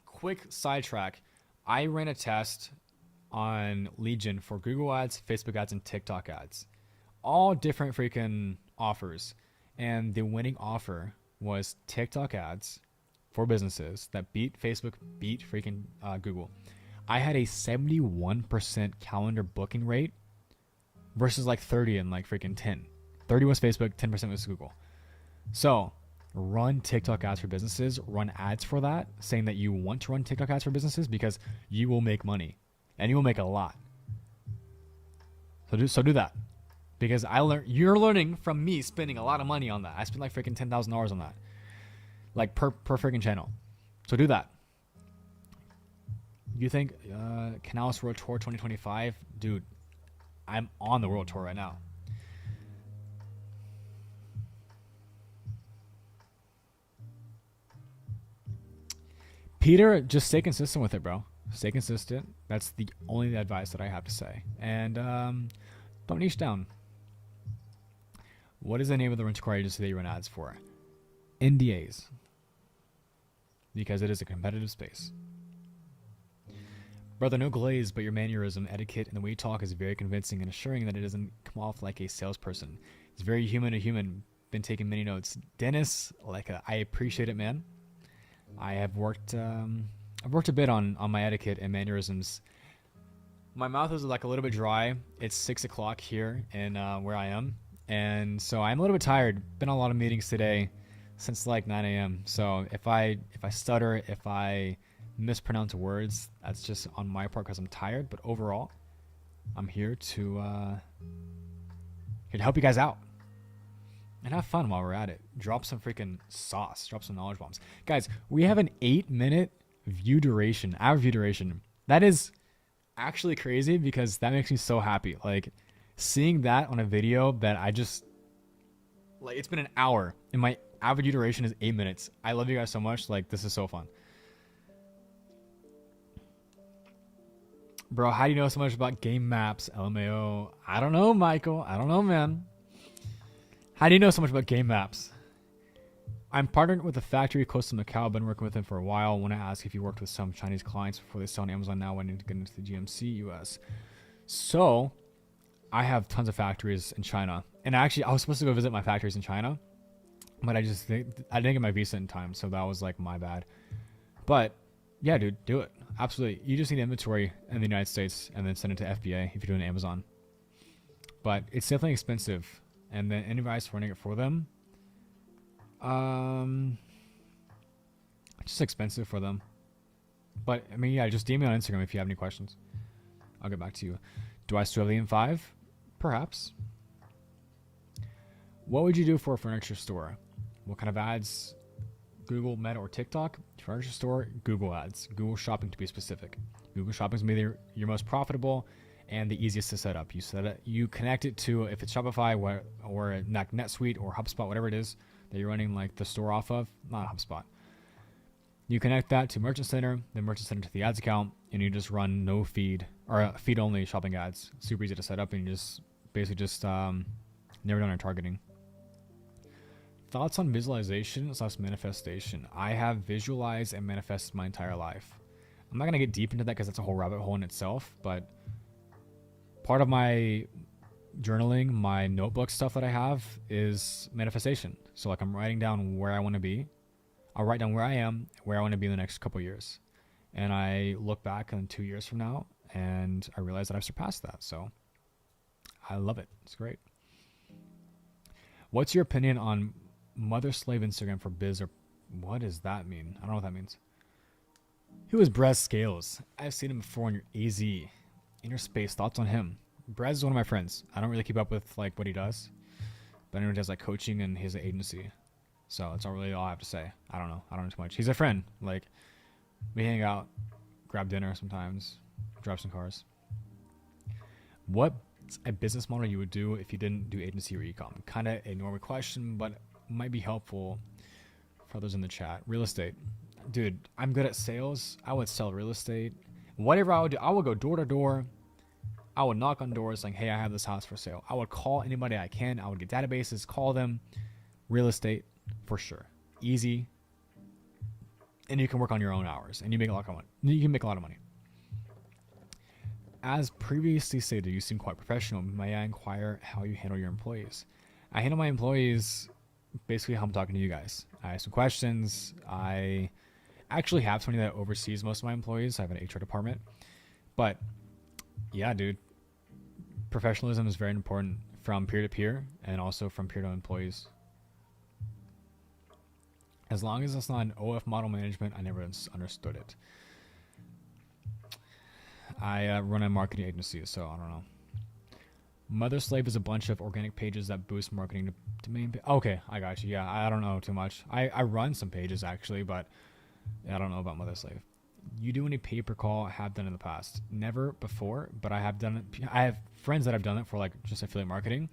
quick sidetrack. I ran a test on Legion for Google ads, Facebook ads, and TikTok ads. All different freaking offers. And the winning offer was TikTok ads for businesses that beat Facebook, beat freaking Google. I had a 71% calendar booking rate versus like 30 and like freaking 10. 30 was Facebook, 10% was Google. So run TikTok ads for businesses, run ads for that, saying that you want to run TikTok ads for businesses because you will make money. And you will make a lot. So do that. Because you're learning from me spending a lot of money on that. I spent like freaking $10,000 on that. Like per freaking channel. So do that. You think Canals World Tour 2025? Dude, I'm on the World Tour right now. Peter, just stay consistent with it, bro. Stay consistent. That's the only advice that I have to say. And don't niche down. What is the name of the rental car agency that you run ads for? NDAs. Because it is a competitive space. Brother, no glaze, but your mannerism, etiquette, and the way you talk is very convincing and assuring that it doesn't come off like a salesperson. It's very human to human. Been taking many notes. Dennis, I appreciate it, man. I have worked a bit on my etiquette and mannerisms. My mouth is like a little bit dry. It's 6 o'clock here in where I am, and so I'm a little bit tired. Been on a lot of meetings today since like 9 a.m. So if I stutter, if I mispronounce words, that's just on my part because I'm tired. But overall, I'm here to help you guys out and have fun while we're at it. Drop some freaking sauce. Drop some knowledge bombs. Guys, we have an 8-minute view duration, average view duration. That is actually crazy because that makes me so happy. Like, seeing that on a video that I just... Like, it's been an hour and my average view duration is 8 minutes. I love you guys so much. Like, this is so fun. Bro, how do you know so much about game maps? LMAO. I don't know, Michael. I don't know, man. How do you know so much about game maps? I'm partnered with a factory close to Macau. I've been working with them for a while. I want to ask if you worked with some Chinese clients before they sell on Amazon now when to get into the GMC US. So, I have tons of factories in China. And actually, I was supposed to go visit my factories in China. But I didn't get my visa in time. So that was like my bad. But, yeah, dude, do it. Absolutely. You just need inventory in the United States and then send it to FBA if you're doing Amazon. But it's definitely expensive. And then any advice running it for them? It's just expensive for them. But, I mean, yeah, just DM me on Instagram if you have any questions. I'll get back to you. Do I still have the M5? Perhaps. What would you do for a furniture store? What kind of ads? Google, Meta, or TikTok? Furniture store, Google ads. Google Shopping to be specific. Google Shopping is maybe your most profitable and the easiest to set up. You connect it to, if it's Shopify or NetSuite or HubSpot, whatever it is that you're running like the store off of, not HubSpot. You connect that to Merchant Center, then Merchant Center to the ads account, and you just run no feed or feed only shopping ads. Super easy to set up, and you just basically never done our targeting. Thoughts on visualization / manifestation? I have visualized and manifested my entire life. I'm not going to get deep into that because that's a whole rabbit hole in itself, but part of my journaling, my notebook stuff that I have is manifestation. So like I'm writing down where I want to be. I'll write down where I am, where I want to be in the next couple of years. And I look back in 2 years from now and I realize that I've surpassed that. So I love it. It's great. What's your opinion on mother slave Instagram for biz, or what does that mean? I don't know what that means. Who is Brez Scales? I've seen him before on your AZ. Inner Space, thoughts on him? Brez is one of my friends. I don't really keep up with like what he does, but I know he does like coaching and he has an agency. So that's not really all I have to say. I don't know too much. He's a friend. Like, we hang out, grab dinner sometimes, drive some cars. What's a business model you would do if you didn't do agency or ecom? Kind of a normal question, but might be helpful for others in the chat. Real estate. Dude, I'm good at sales. I would sell real estate. Whatever I would do, I would go door to door. I would knock on doors saying, hey, I have this house for sale. I would call anybody I can. I would get databases, call them. Real estate, for sure. Easy. And you can work on your own hours. And you make a lot of money. You can make a lot of money. As previously stated, you seem quite professional. May I inquire how you handle your employees? I handle my employees basically how I'm talking to you guys. I have some questions. I actually have somebody that oversees most of my employees. I have an HR department. But yeah, dude, professionalism is very important from peer to peer and also from peer to employees. As long as it's not an OF model management, I never understood it. I run a marketing agency, so I don't know. Mother Slave is a bunch of organic pages that boost marketing to main. Okay, I got you. Yeah, I don't know too much. I run some pages actually, but I don't know about Mother Slave. You do any pay per call? I have done in the past. Never before, but I have done it. I have friends that have done it for like just affiliate marketing.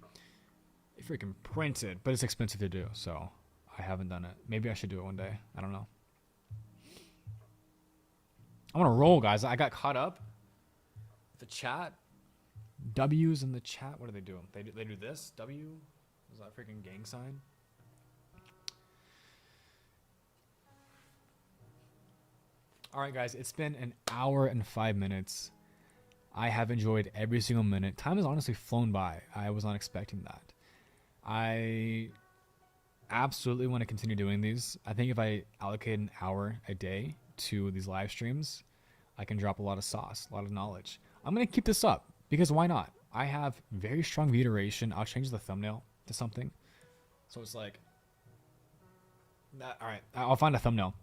It freaking printed, but it's expensive to do, so I haven't done it. Maybe I should do it one day. I don't know. I want to roll, guys. I got caught up. The chat. W's in the chat. What do they do? They do this. W. Is that a freaking gang sign? All right, guys. It's been an hour and 5 minutes. I have enjoyed every single minute. Time has honestly flown by. I was not expecting that. I absolutely want to continue doing these. I think if I allocate an hour a day to these live streams, I can drop a lot of sauce, a lot of knowledge. I'm going to keep this up because why not? I have very strong view duration. I'll change the thumbnail to something. So it's like that. All right. I'll find a thumbnail.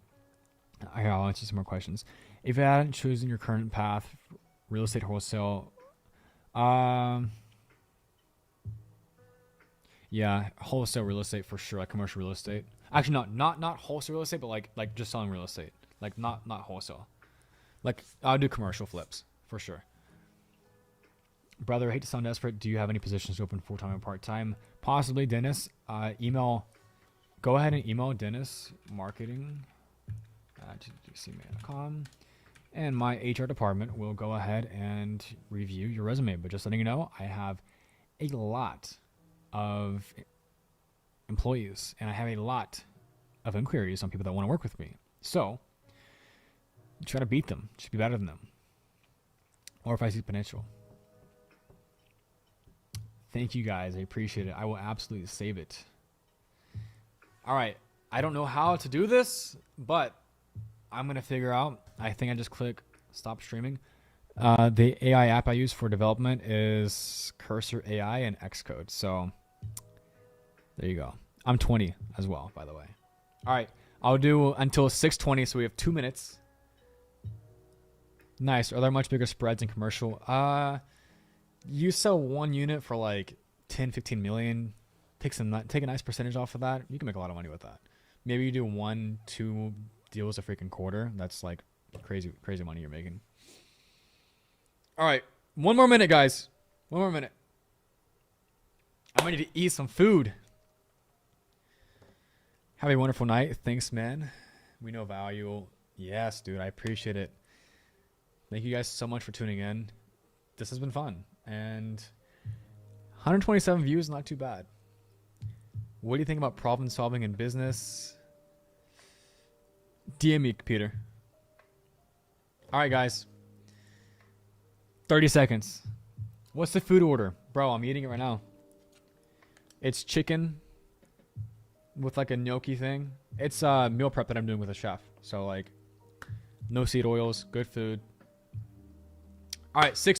I'll answer some more questions. If you hadn't chosen your current path, real estate wholesale, yeah, wholesale real estate for sure, like commercial real estate. Actually, not wholesale real estate, but like just selling real estate, like not wholesale. Like I'll do commercial flips for sure. Brother, I hate to sound desperate. Do you have any positions open full time or part time? Possibly, Dennis. Go ahead and email Dennis marketing at ecom, and my HR department will go ahead and review your resume. But just letting you know, I have a lot of employees and I have a lot of inquiries on people that want to work with me. So try to beat them. Should be better than them. Or if I see potential. Thank you guys. I appreciate it. I will absolutely save it. All right. I don't know how to do this, but I'm going to figure out. I think I just click stop streaming. The AI app I use for development is Cursor AI and Xcode. So there you go. I'm 20 as well, by the way. All right. I'll do until 6:20. So we have 2 minutes. Nice. Are there much bigger spreads in commercial? You sell one unit for like 10, 15 million. Take a nice percentage off of that. You can make a lot of money with that. Maybe you do 1-2 deals a freaking quarter. That's like crazy money you're making. All right. 1 more minute, guys. 1 more minute. I'm ready to eat some food. Have a wonderful night. Thanks, man. We know value. Yes, dude. I appreciate it. Thank you guys so much for tuning in. This has been fun. And 127 views, not too bad. What do you think about problem solving in business? DM me, Peter. All right, guys. 30 seconds. What's the food order? Bro, I'm eating it right now. It's chicken with like a gnocchi thing. It's meal prep that I'm doing with a chef. So like no seed oils, good food. All right, 6